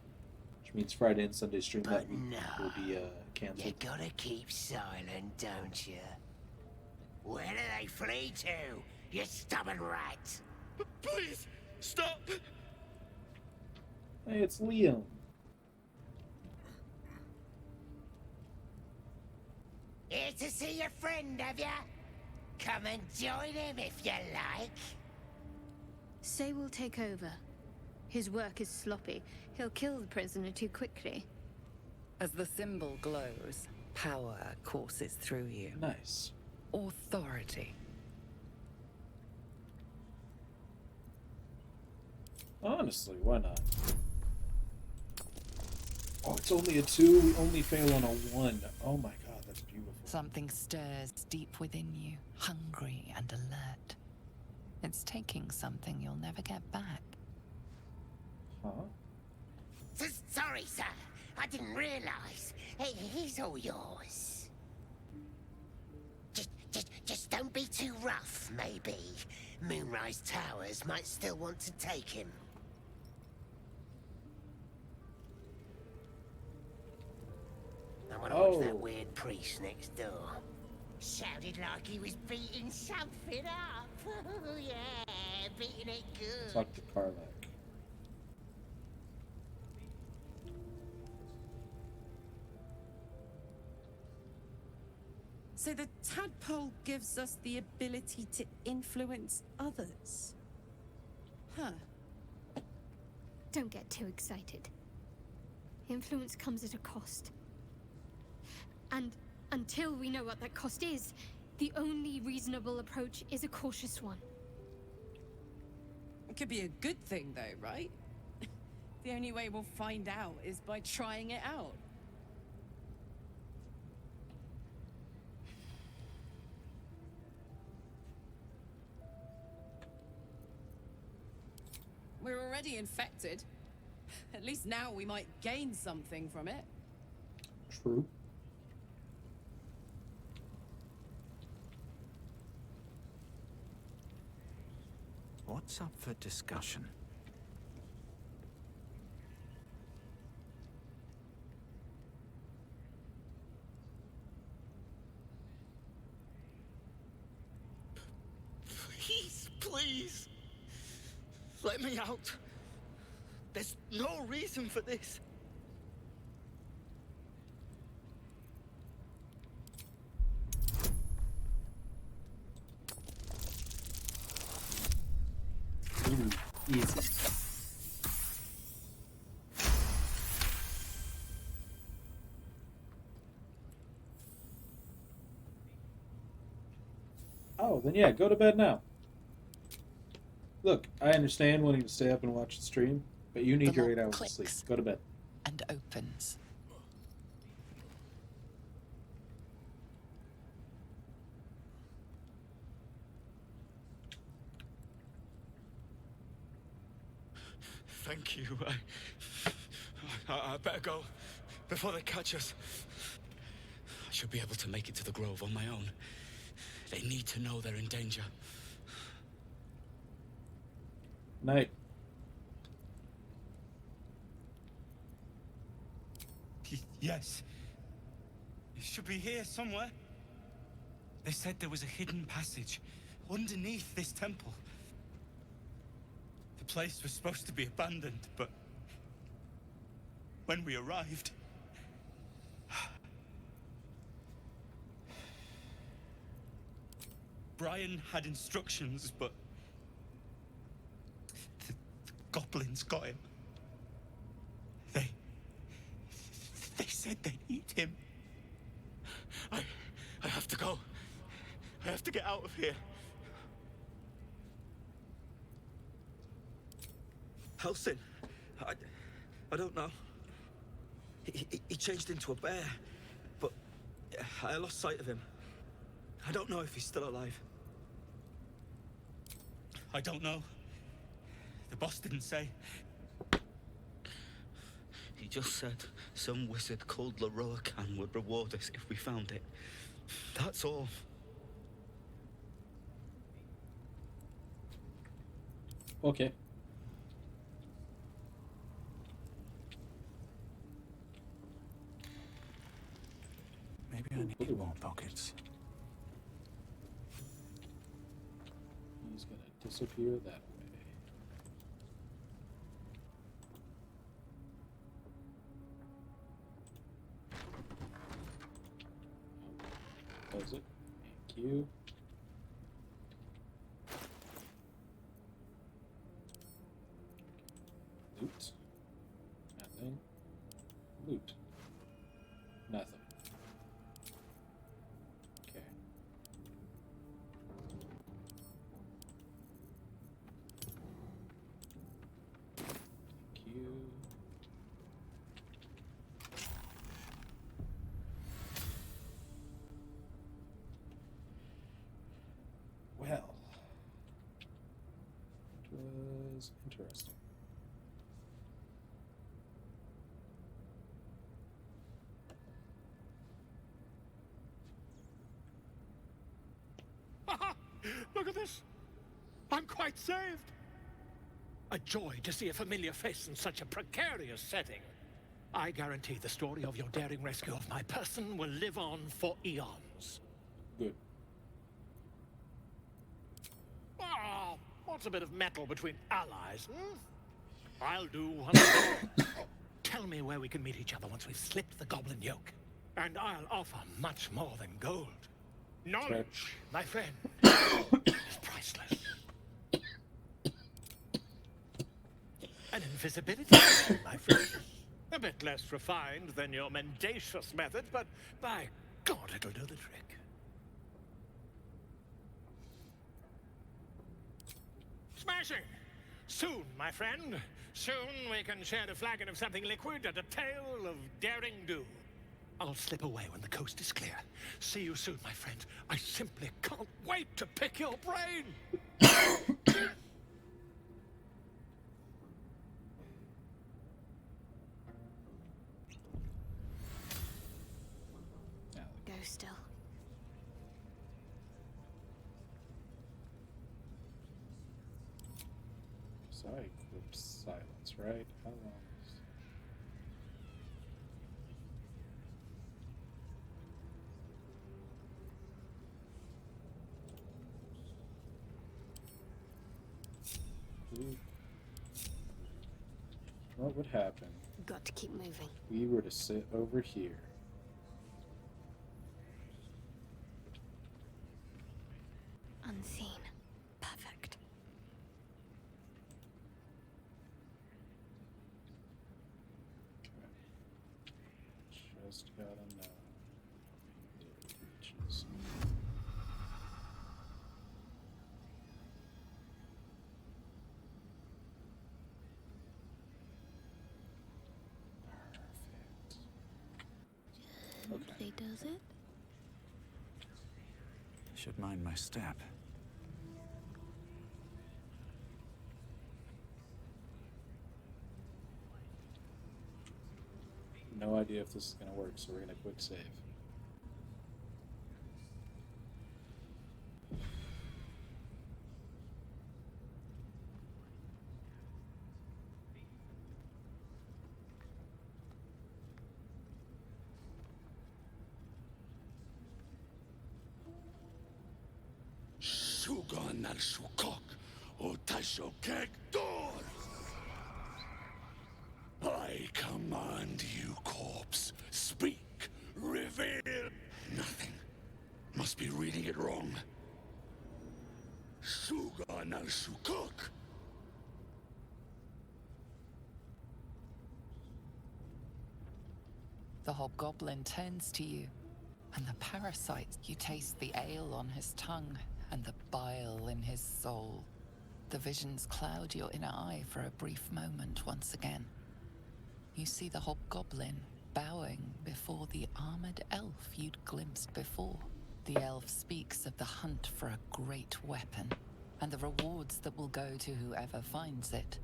which means Friday and Sunday stream But that week no, will be You cancelled. gotta keep silent, don't you? Where do they flee to, you stubborn rat? Please, stop! Hey, it's Liam. Here to see your friend, have ya? Come and join him if you like. Say we'll take over. His work is sloppy. He'll kill the prisoner too quickly. As the symbol glows, power courses through you. Nice. Authority. Honestly, why not? Oh, it's only a 2. We only fail on a 1. Oh my god, that's beautiful. Something stirs deep within you, hungry and alert. It's taking something you'll never get back. Huh? Sorry, sir. I didn't realize. He's all yours. Just don't be too rough, maybe. Moonrise Towers might still want to take him. I wonder what's that weird priest next door. Sounded like he was beating something up. Yeah, beating it good. Talk to Karlak. So the tadpole gives us the ability to influence others. Huh. Don't get too excited. Influence comes at a cost. And until we know what that cost is, the only reasonable approach is a cautious one. It could be a good thing, though, right? The only way we'll find out is by trying it out. We're already infected. At least now we might gain something from it. True. What's up for discussion? Please! Let me out! There's no reason for this. Easy. Oh, then yeah, go to bed now. Look, I understand wanting to stay up and watch the stream, but you need your 8 hours of sleep. Go to bed. And opens. Thank you. I better go before they catch us. I should be able to make it to the Grove on my own. They need to know they're in danger. Night. Yes. It should be here somewhere. They said there was a hidden passage underneath this temple. The place was supposed to be abandoned, but when we arrived, Brian had instructions, but the goblins got him. They said they'd eat him. I have to go. I have to get out of here. Halsin, I don't know. He changed into a bear, but I lost sight of him. I don't know if he's still alive. I don't know. The boss didn't say. He just said some wizard called Leroacan would reward us if we found it. That's all. Okay. Maybe I need more pockets. He's gonna disappear that way. Does it? Thank you. Loot. Nothing. Loot. Nothing. Okay. Thank you. Well, it was interesting. Look at this. I'm quite saved. A joy to see a familiar face in such a precarious setting. I guarantee the story of your daring rescue of my person will live on for eons. Good. Oh, what's a bit of metal between allies, hmm? I'll do one thing. Tell me where we can meet each other once we've slipped the goblin yoke. And I'll offer much more than gold. Knowledge, my friend, is priceless. And invisibility, my friend. A bit less refined than your mendacious method, but by God, it'll do the trick. Smashing! Soon, my friend. Soon we can share a flagon of something liquid and a tale of daring do. I'll slip away when the coast is clear. See you soon, my friend. I simply can't wait to pick your brain! Go still. Sorry, group silence, right? How long is... What would happen? Got to keep moving. We were to sit over here. Unseen. Perfect. Forest God unknown. Beaches. Hopefully does it. Should mind my step. No idea if this is going to work, so we're going to quick save. Shugan al Shukok, O Taishokek Dor! I command you, corpse. Speak, reveal. Nothing. Must be reading it wrong. Shugan al Shukok. The hobgoblin turns to you, and the parasite, you taste the ale on his tongue and the bile in his soul. The visions cloud your inner eye for a brief moment once again. You see the hobgoblin bowing before the armored elf you'd glimpsed before. The elf speaks of the hunt for a great weapon and the rewards that will go to whoever finds it.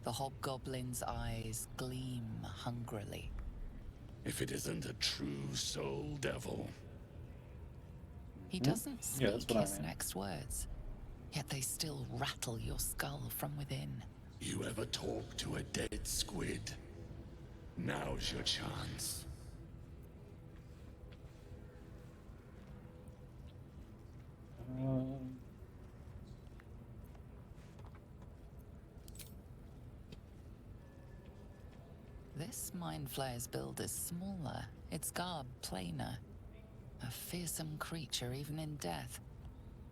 The hobgoblin's eyes gleam hungrily. If it isn't a true soul devil. He doesn't Yeah, that's speak what I his meant. next words, yet they still rattle your skull from within. You ever talk to a dead squid? Now's your chance. This mind flayer's build is smaller, its garb plainer. A fearsome creature even in death,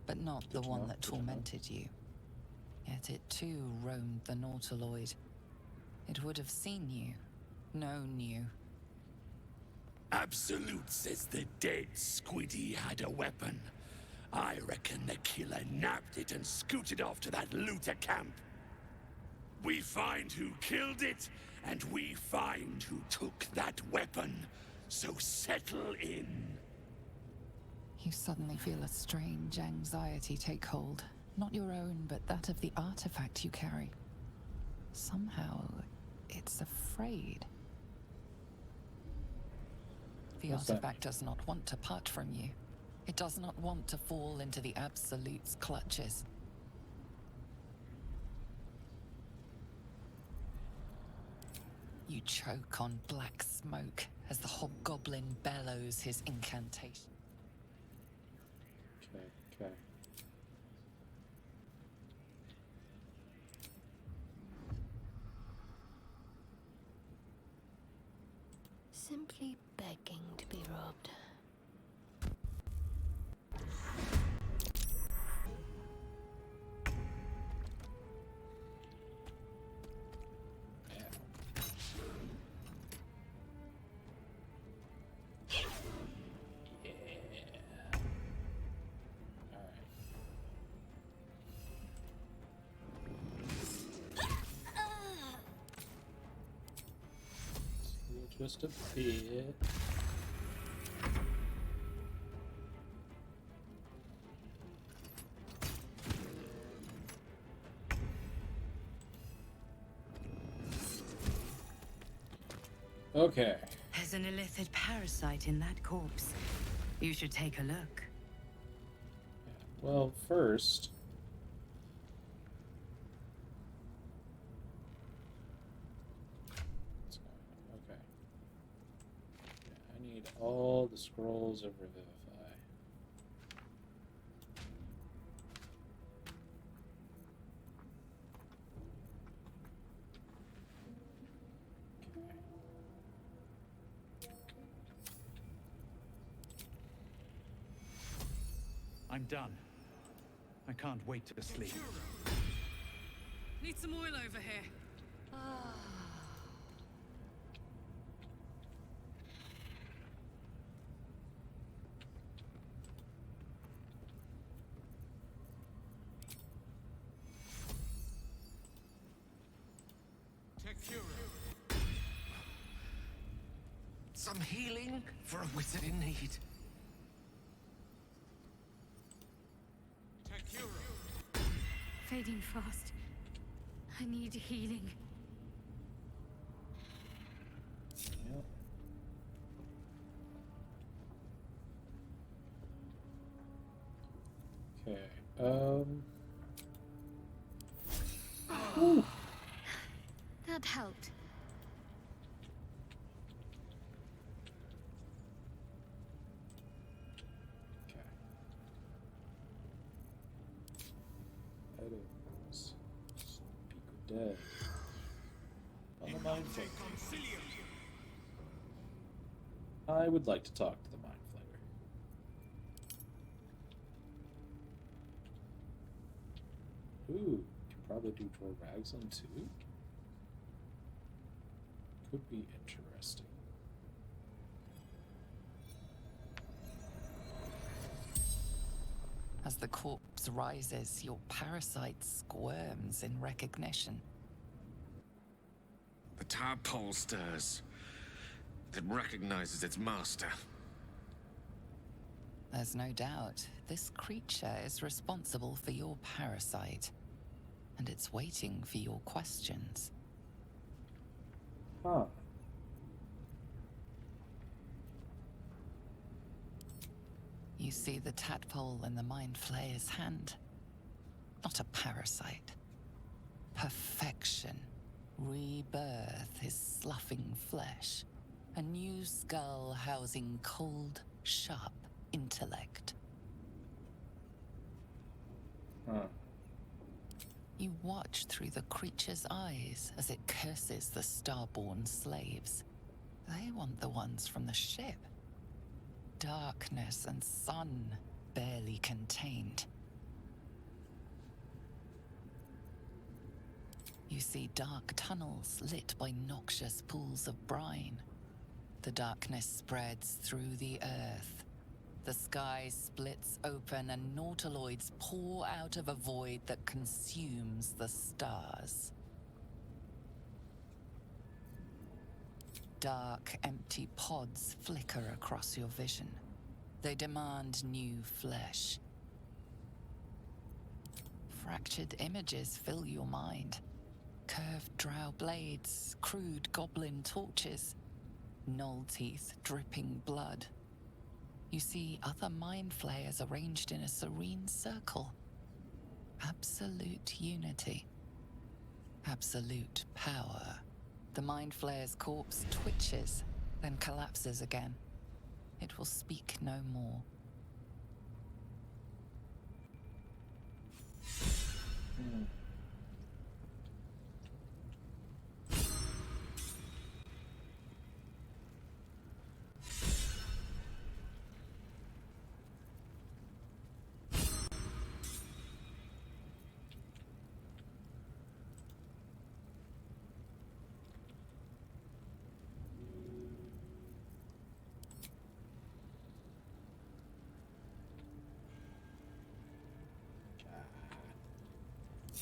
but not the one that tormented you. Yet it too roamed the Nautiloid. It would have seen you, known you. Absolute says the dead squiddy had a weapon. I reckon the killer nabbed it and scooted off to that looter camp. We find who killed it, and we find who took that weapon. So settle in. You suddenly feel a strange anxiety take hold. Not your own, but that of the artifact you carry. Somehow, it's afraid. The What's that? artifact does not want to part from you. It does not want to fall into the Absolute's clutches. You choke on black smoke as the hobgoblin bellows his incantation. Okay. Simply begging to be robbed. Just a bit. Okay. There's an illithid parasite in that corpse. You should take a look. Well, first... Okay. I need all the scrolls of Revivify. I'm done. I can't wait to sleep. Need some oil over here. Some healing for a wizard in need. Fading fast. I need healing. Yep. Okay. Ooh. That helped. Okay. Items. Speak of dead. On the mind flayer. I would like to talk to the mind flayer. Ooh, can probably do Dwar Raglan too. Could be interesting. As the corpse rises, your parasite squirms in recognition. The tadpole stirs. It recognizes its master. There's no doubt this creature is responsible for your parasite, and it's waiting for your questions. Huh. You see the tadpole in the mind flayer's hand. Not a parasite. Perfection. Rebirth is sloughing flesh. A new skull housing cold, sharp intellect. Huh. You watch through the creature's eyes as it curses the starborn slaves. They want the ones from the ship. Darkness and sun barely contained. You see dark tunnels lit by noxious pools of brine. The darkness spreads through the earth. The sky splits open and nautiloids pour out of a void that consumes the stars. Dark, empty pods flicker across your vision. They demand new flesh. Fractured images fill your mind. Curved drow blades, crude goblin torches, gnoll teeth dripping blood. You see other mind flayers arranged in a serene circle. Absolute unity. Absolute power. The mind flayer's corpse twitches, then collapses again. It will speak no more.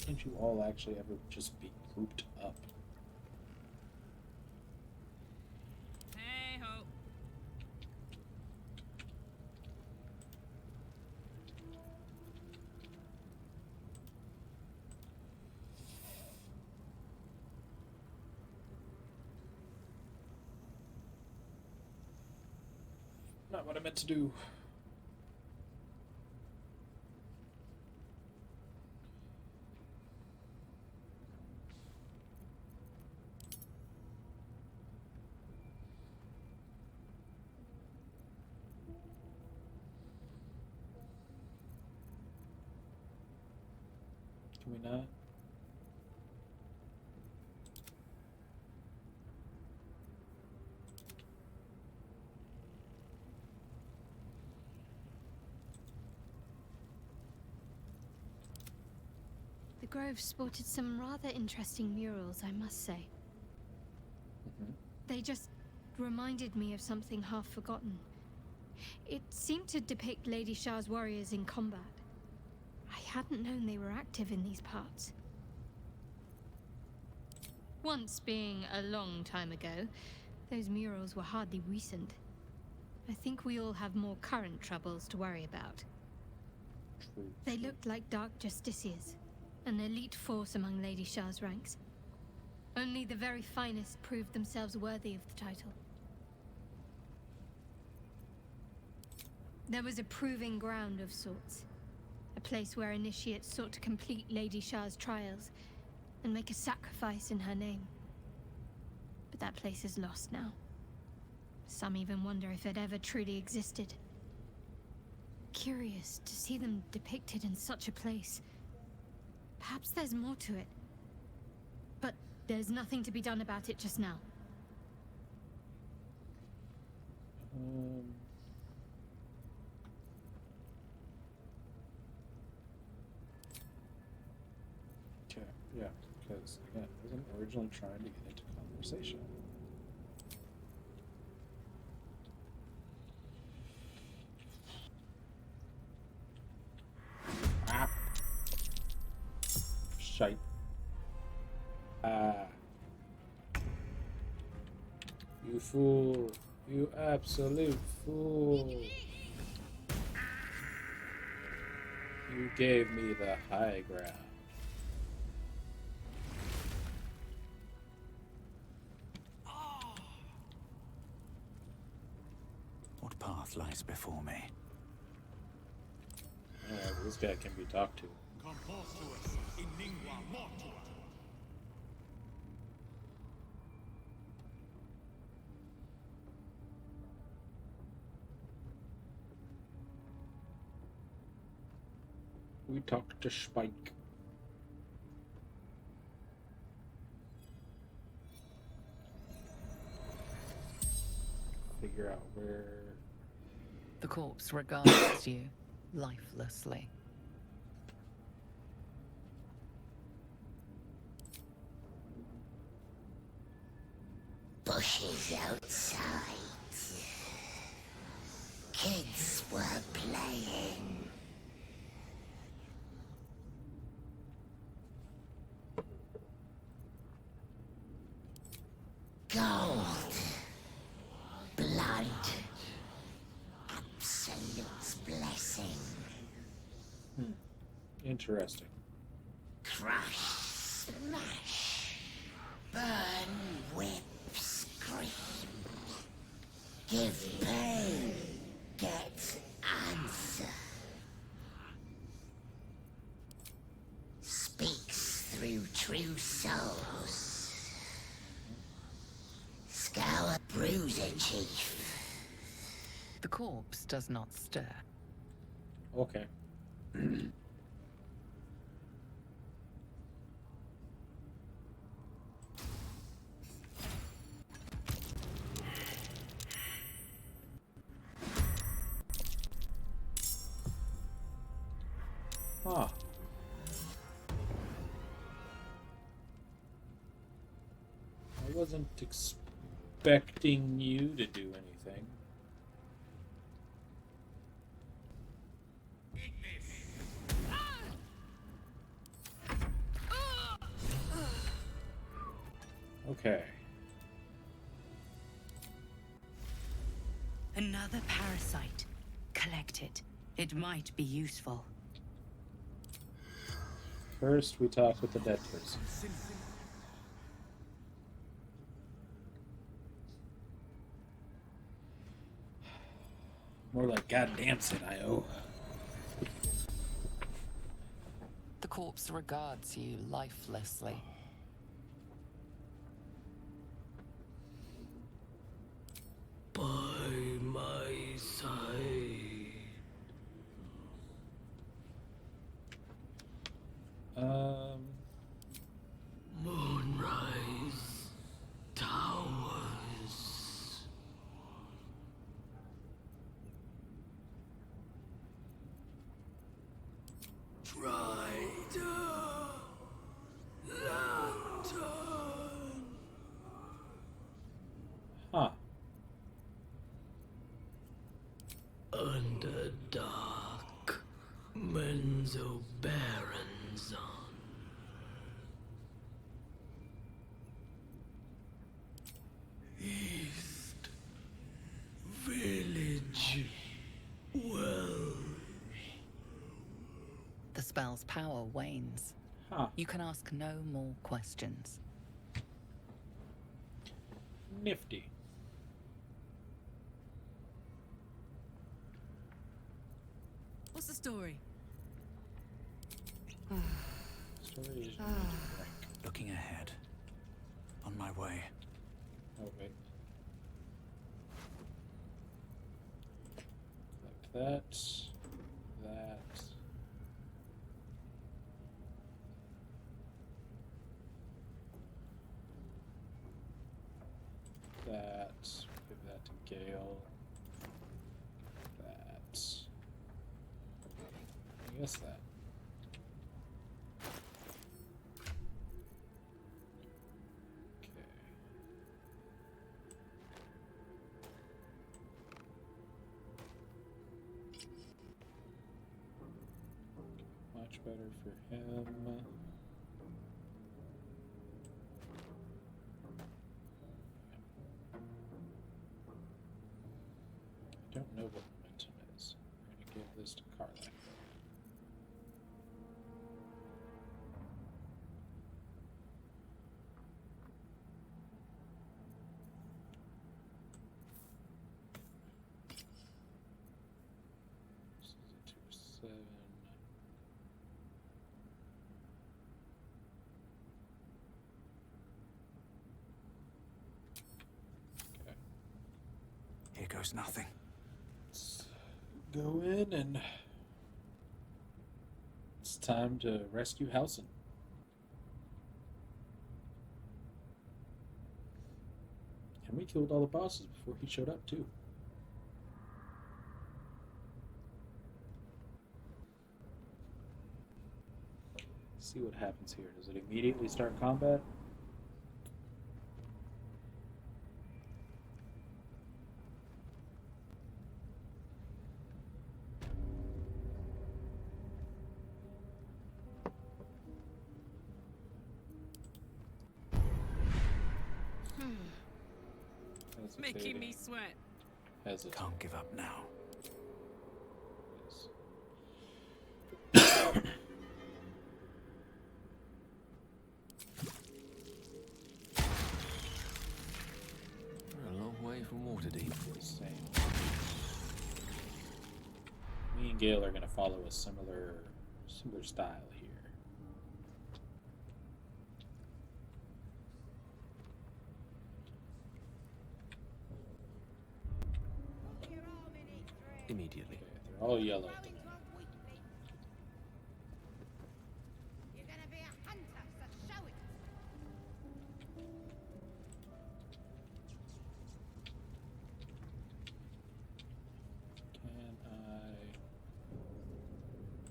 Can't you all actually ever just be grouped up? Hey ho. Not what I meant to do. Can we not? The grove sported some rather interesting murals, I must say. They just reminded me of something half forgotten. It seemed to depict Lady Shah's warriors in combat. I hadn't known they were active in these parts. Once being a long time ago, those murals were hardly recent. I think we all have more current troubles to worry about. They looked like dark justiciars, an elite force among Lady Shah's ranks. Only the very finest proved themselves worthy of the title. There was a proving ground of sorts. A place where initiates sought to complete Lady Shah's trials and make a sacrifice in her name. But that place is lost now. Some even wonder if it ever truly existed. Curious to see them depicted in such a place. Perhaps there's more to it. But there's nothing to be done about it just now. Okay, yeah, because again, I wasn't originally trying to get into conversation. Ah. Shite. You fool. You absolute fool. You gave me the high ground. What path lies before me? This guy can be talked to. Compostuus in lingua mortua. We talked to Spike. Figure out where... The corpse regards you lifelessly. Bushes outside. Kids were playing. Gold. Blood. Absolute blessing. Interesting. Crush, smash, burn, whip, scream. Give pain, get answer. Speaks through true souls. Scour bruiser chief. The corpse does not stir. Okay. Huh. I wasn't expecting you to do anything. Okay. Another parasite. Collect it. It might be useful. First, we talk with the dead person. More like goddamn Sid.io. The corpse regards you lifelessly. By my side. Moonrise Towers. Tried lantern. Huh. Underdark. Menzo Baronzon. spell's power wanes. Huh. You can ask no more questions. Nifty. What's the story? Story is Looking ahead. On my way. oh wait. Like that. Give that to Gale. That. I guess that. Okay. Much better for him. I don't know what momentum is. We're going to give this to Karlak. This is a 2-7. Okay. Here goes nothing. Let's go in and it's time to rescue Halsin. And we killed all the bosses before he showed up too. See what happens here. Does it immediately start combat? Making me sweat. Hesitant. Can't give up now. Yes. We're a long way from Waterdeep. Same. Me and Gale are going to follow a similar style here. Immediately. Okay, they're all yellow at the moment. You're gonna be a hunter, so show it. Can I?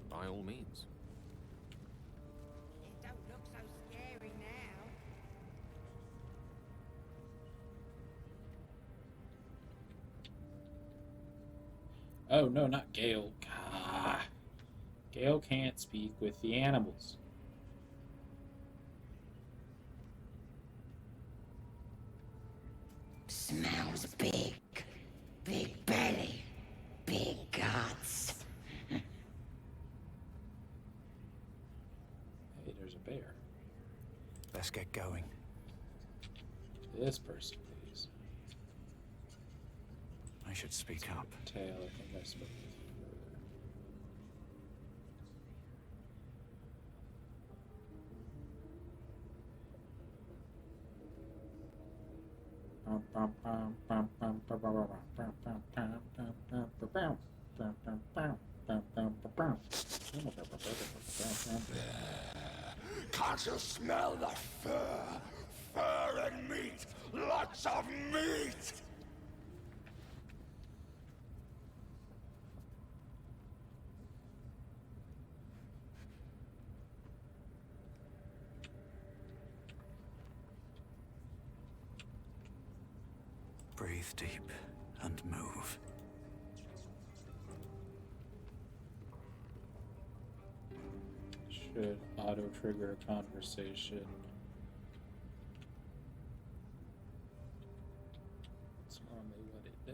By all means. It don't look so scary now. Oh no, not Gale. Gah. Gale can't speak with the animals. Smells big. Big belly. Big guts. Hey, there's a bear. Let's get going. This person, please. I should speak up. Tail, I think I spoke with you earlier. Can't you smell the fur? Fur and meat! Lots of meat! Breathe deep and move. Should auto trigger a conversation. That's normally what it does.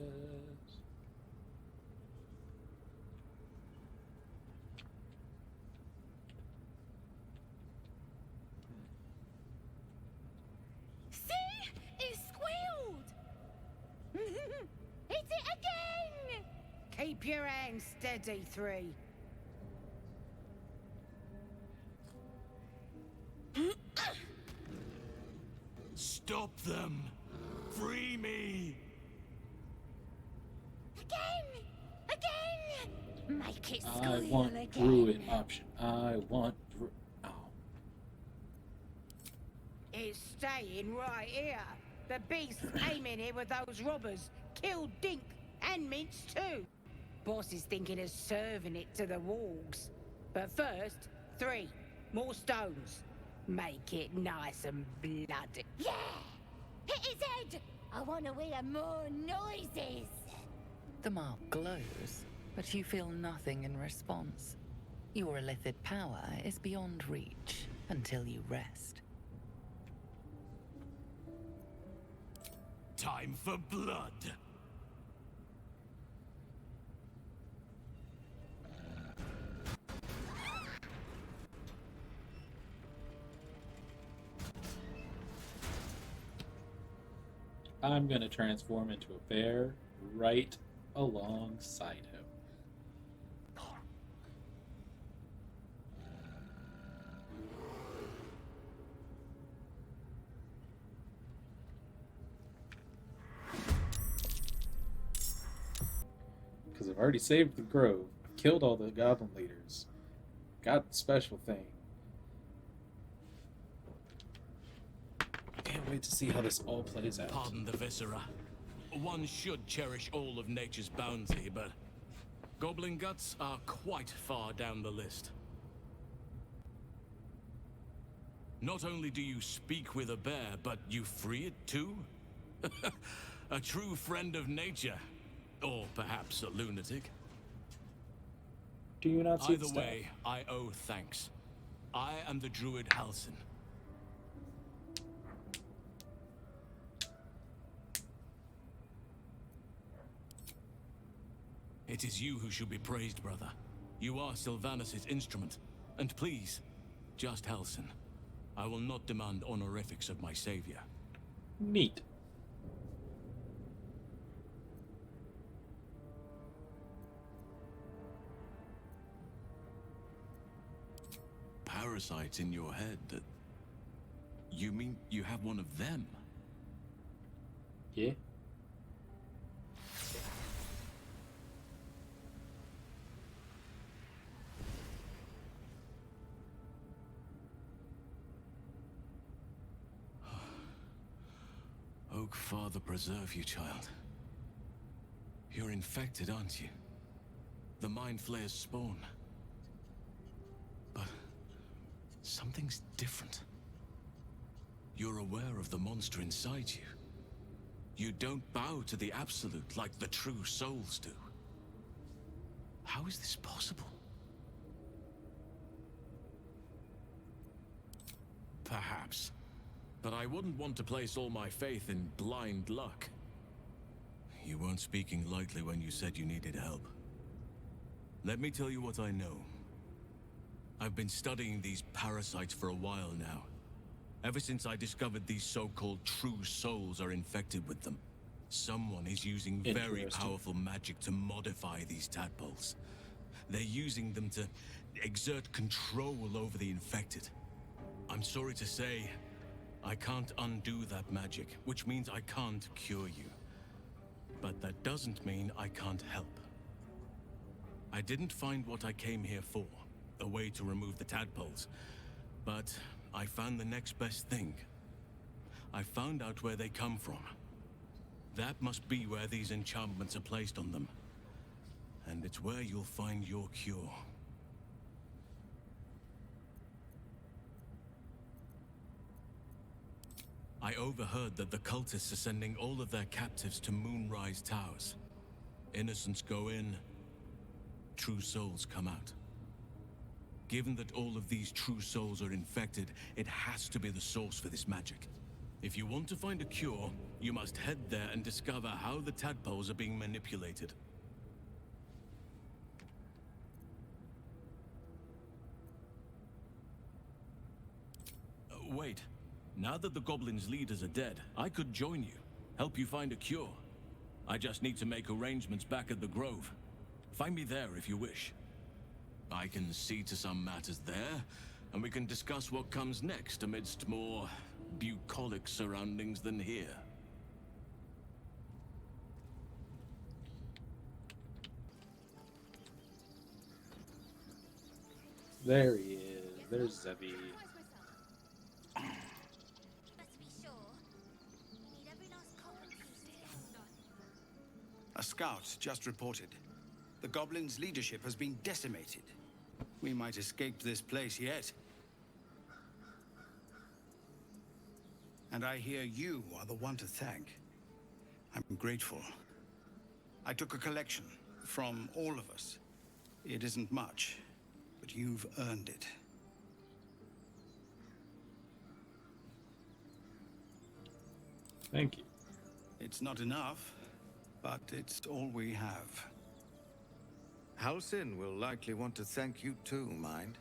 Keep your hands steady, Three. Stop them! Free me! Again! Make it I squeal want again. druid option. I want oh. It's staying right here. The beast's aiming here with those robbers. Killed Dink and Minch too. Boss is thinking of serving it to the wargs. But first, 3 more stones. Make it nice and bloody. Yeah! Hit his head! I want to hear more noises. The mark glows, but you feel nothing in response. Your illithid power is beyond reach until you rest. Time for blood! I'm gonna transform into a bear right alongside him. Because I've already saved the grove, killed all the goblin leaders, got the special thing. Can't wait to see how this all plays out. Pardon the viscera. One should cherish all of nature's bounty, but goblin guts are quite far down the list. Not only do you speak with a bear, but you free it too? A true friend of nature. Or perhaps a lunatic. Do you not see Either the way, I owe thanks. I am the druid Halsin. It is you who should be praised, brother. You are Sylvanus' instrument. And please, just Halsin. I will not demand honorifics of my savior. Neat. Parasites in your head that... You mean you have one of them? Yeah. Oak Father preserve you, child. You're infected, aren't you? The Mind Flayer's spawn. But something's different. You're aware of the monster inside you. You don't bow to the Absolute like the true souls do. How is this possible? Perhaps. But I wouldn't want to place all my faith in blind luck. You weren't speaking lightly when you said you needed help. Let me tell you what I know. I've been studying these parasites for a while now. Ever since I discovered these so-called true souls are infected with them. Someone is using very powerful magic to modify these tadpoles. They're using them to exert control over the infected. I'm sorry to say, I can't undo that magic, which means I can't cure you. But that doesn't mean I can't help. I didn't find what I came here for, a way to remove the tadpoles, but I found the next best thing. I found out where they come from. That must be where these enchantments are placed on them. And it's where you'll find your cure. I overheard that the cultists are sending all of their captives to Moonrise Towers. Innocents go in, true souls come out. Given that all of these true souls are infected, it has to be the source for this magic. If you want to find a cure, you must head there and discover how the tadpoles are being manipulated. Wait. Now that the goblins' leaders are dead, I could join you, help you find a cure. I just need to make arrangements back at the Grove. Find me there if you wish. I can see to some matters there, and we can discuss what comes next amidst more bucolic surroundings than here. There he is. There's Zevi. A scout just reported. The goblins' leadership has been decimated. We might escape this place yet. And I hear you are the one to thank. I'm grateful. I took a collection from all of us. It isn't much, but you've earned it. Thank you. It's not enough, but it's all we have. Halsin will likely want to thank you too, mind.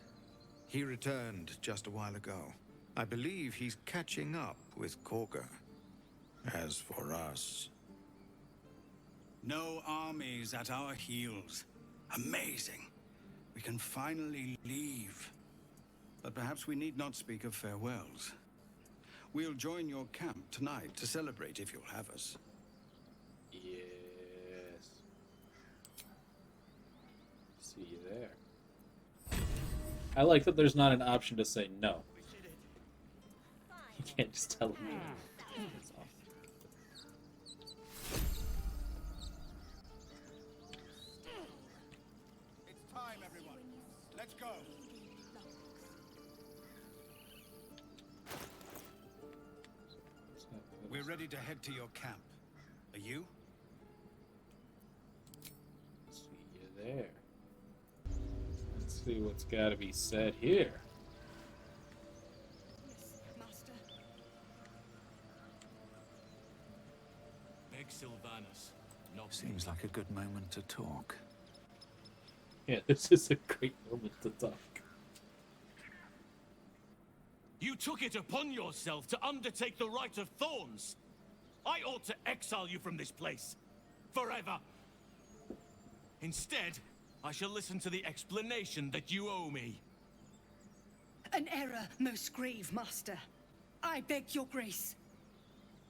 He returned just a while ago. I believe he's catching up with Korga. As for us... No armies at our heels. Amazing. We can finally leave. But perhaps we need not speak of farewells. We'll join your camp tonight to celebrate if you'll have us. Yes. See you there. I like that there's not an option to say no. You can't just tell me. That's awesome. It's time, everyone. Let's go. We're ready to head to your camp. Are you? See you there. Let's see what's got to be said here. Beg Sylvanus, not Seems like a good moment to talk. Yeah, this is a great moment to talk. You took it upon yourself to undertake the Rite of Thorns. I ought to exile you from this place. Forever. Instead, I shall listen to the explanation that you owe me. An error, most grave master. I beg your grace.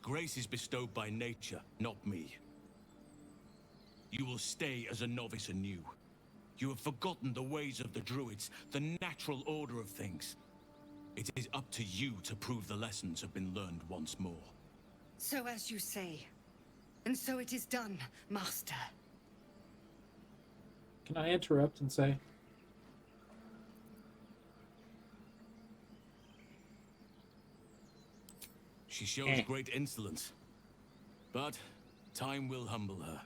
Grace is bestowed by nature, not me. You will stay as a novice anew. You have forgotten the ways of the druids, the natural order of things. It is up to you to prove the lessons have been learned once more. So as you say. And so it is done, master. Can I interrupt and say? She shows great insolence. But time will humble her.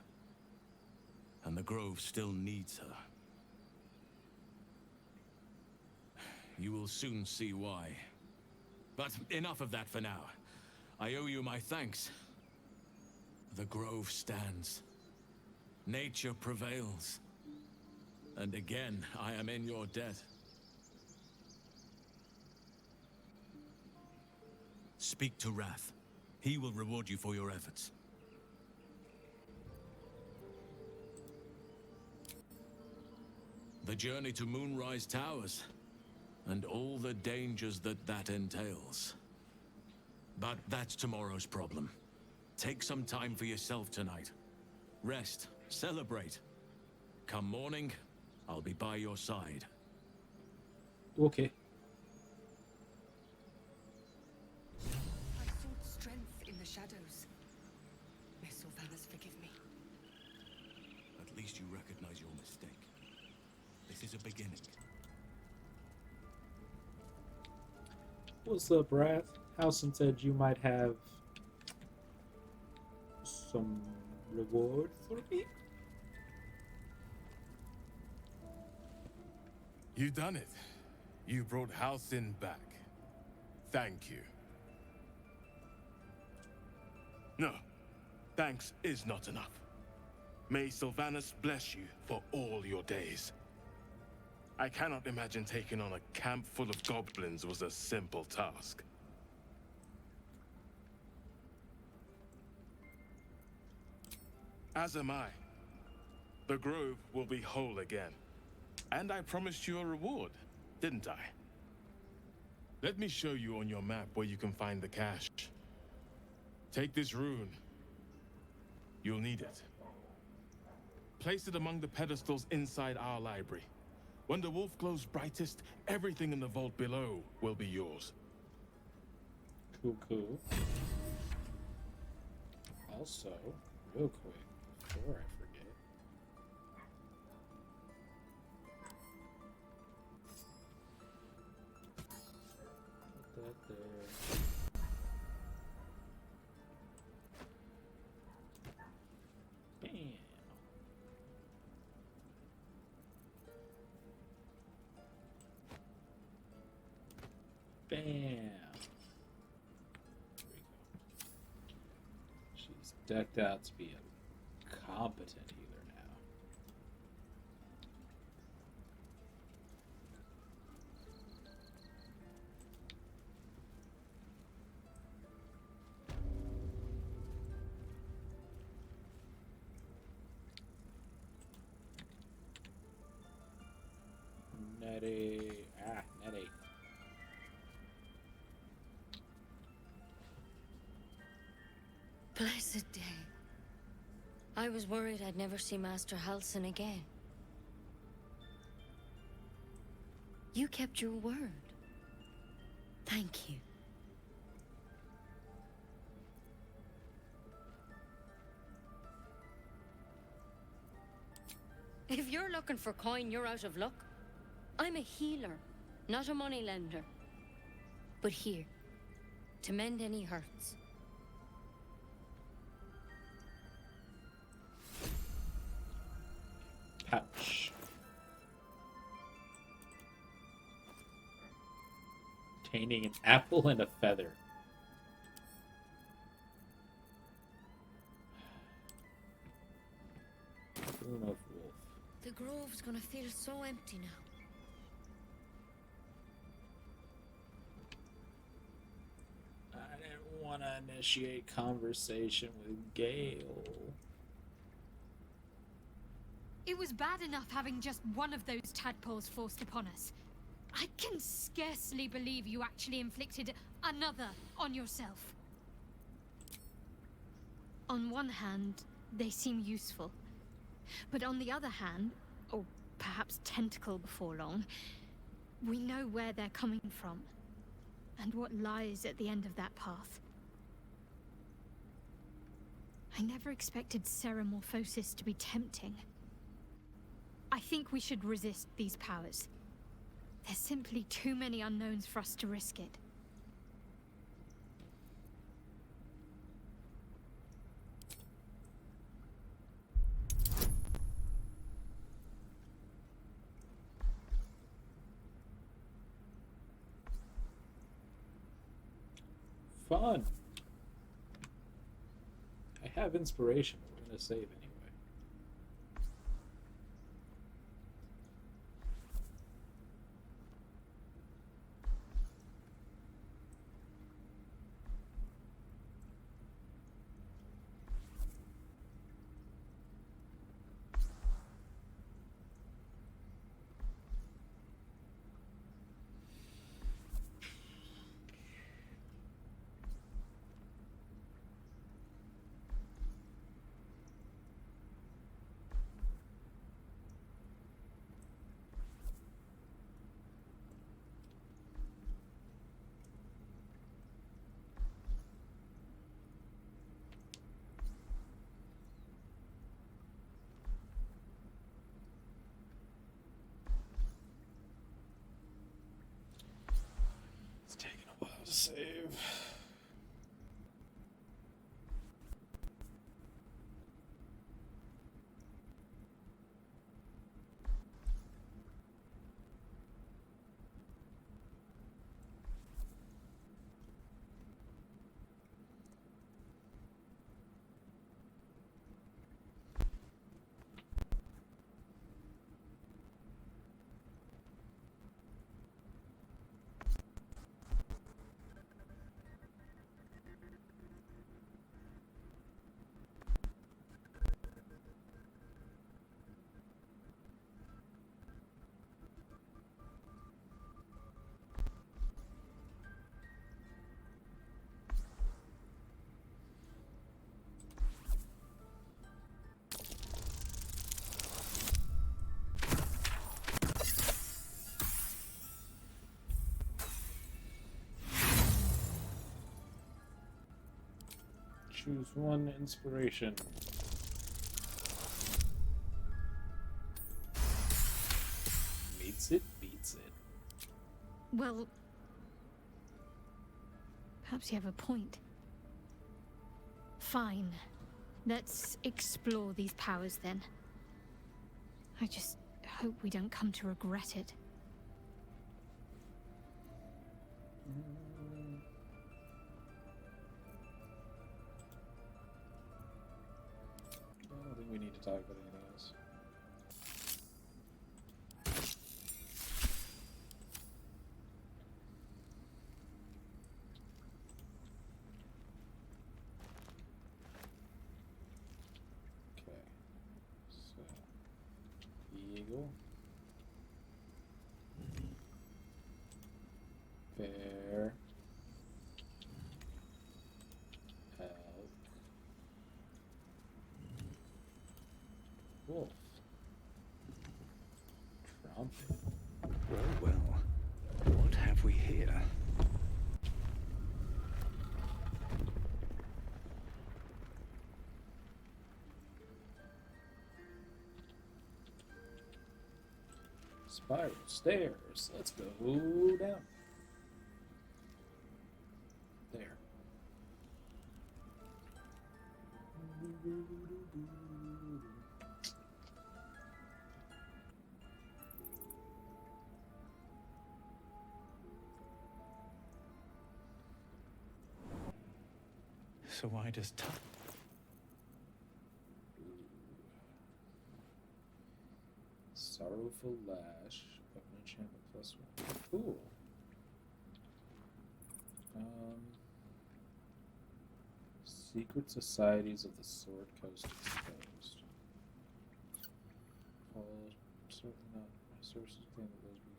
And the Grove still needs her. You will soon see why. But enough of that for now. I owe you my thanks. The Grove stands. Nature prevails. And again, I am in your debt. Speak to Wrath. He will reward you for your efforts. The journey to Moonrise Towers, and all the dangers that entails. But that's tomorrow's problem. Take some time for yourself tonight. Rest, celebrate. Come morning, I'll be by your side. Okay. I sought strength in the shadows. May Sylvanus forgive me. At least you recognize your mistake. This is a beginning. What's up, Wrath? Halsin said you might have some reward for me. You done it. You brought Halsin back. Thank you. No, thanks is not enough. May Sylvanus bless you for all your days. I cannot imagine taking on a camp full of goblins was a simple task. As am I. The grove will be whole again. And I promised you a reward, didn't I? Let me show you on your map where you can find the cache. Take this rune. You'll need it. Place it among the pedestals inside our library. When the wolf glows brightest, everything in the vault below will be yours. Cool, cool. Also, real quick, before I forget, put that there. Bam. Bam. She's decked out to be a competent healer now. Nettie. Nettie. Blessed day. I was worried I'd never see Master Halsin again. You kept your word. Thank you. If you're looking for coin, you're out of luck. I'm a healer, not a moneylender. But here, to mend any hurts. Pouch. Containing an apple and a feather. Rune of Wolf. The grove's gonna feel so empty now. I didn't want to initiate conversation with Gale. It was bad enough having just one of those tadpoles forced upon us. I can scarcely believe you actually inflicted another on yourself. On one hand, they seem useful. But on the other hand, or perhaps tentacle before long, we know where they're coming from, and what lies at the end of that path. I never expected Ceramorphosis to be tempting. I think we should resist these powers. There's simply too many unknowns for us to risk it. Fun. I have inspiration, but we're gonna save anyway. It's taking a while to save. choose one inspiration. Meets it, beats it. Well, perhaps you have a point. Fine. Let's explore these powers then. I just hope we don't come to regret it. I don't think we need to talk about anything else. Okay. So, eagle. Bear. Elk. Wolf. Trumpet. Well, well. What have we here? Spiral stairs. Let's go down. There. So why does Sorrowful Lash. Weapon enchantment +1. Cool. Secret Societies of the Sword Coast exposed. All certain not sources claim that those be.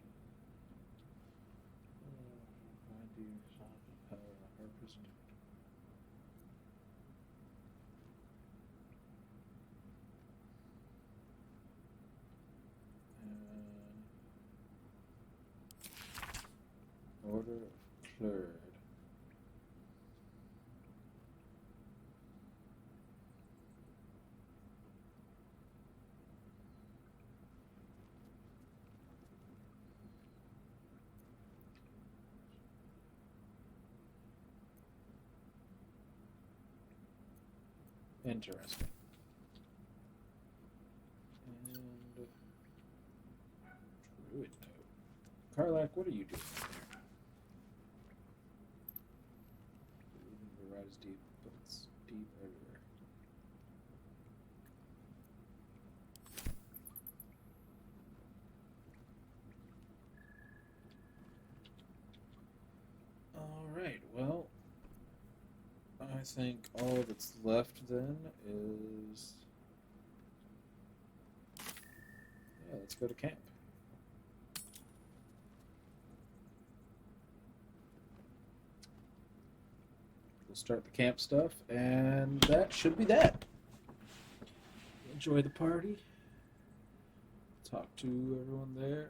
Why do you power a harvest? Order of Clerd. Interesting. And Druid Note. Karlak, what are you doing there? The ride is deep, but it's deep everywhere. Alright, well, I think all that's left then is... Yeah, let's go to camp. We'll start the camp stuff, and that should be that. Enjoy the party. Talk to everyone there.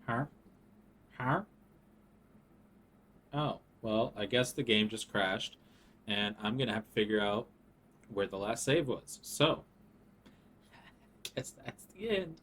Huh? Oh, well, I guess the game just crashed, and I'm gonna have to figure out where the last save was. So, guess that's the end.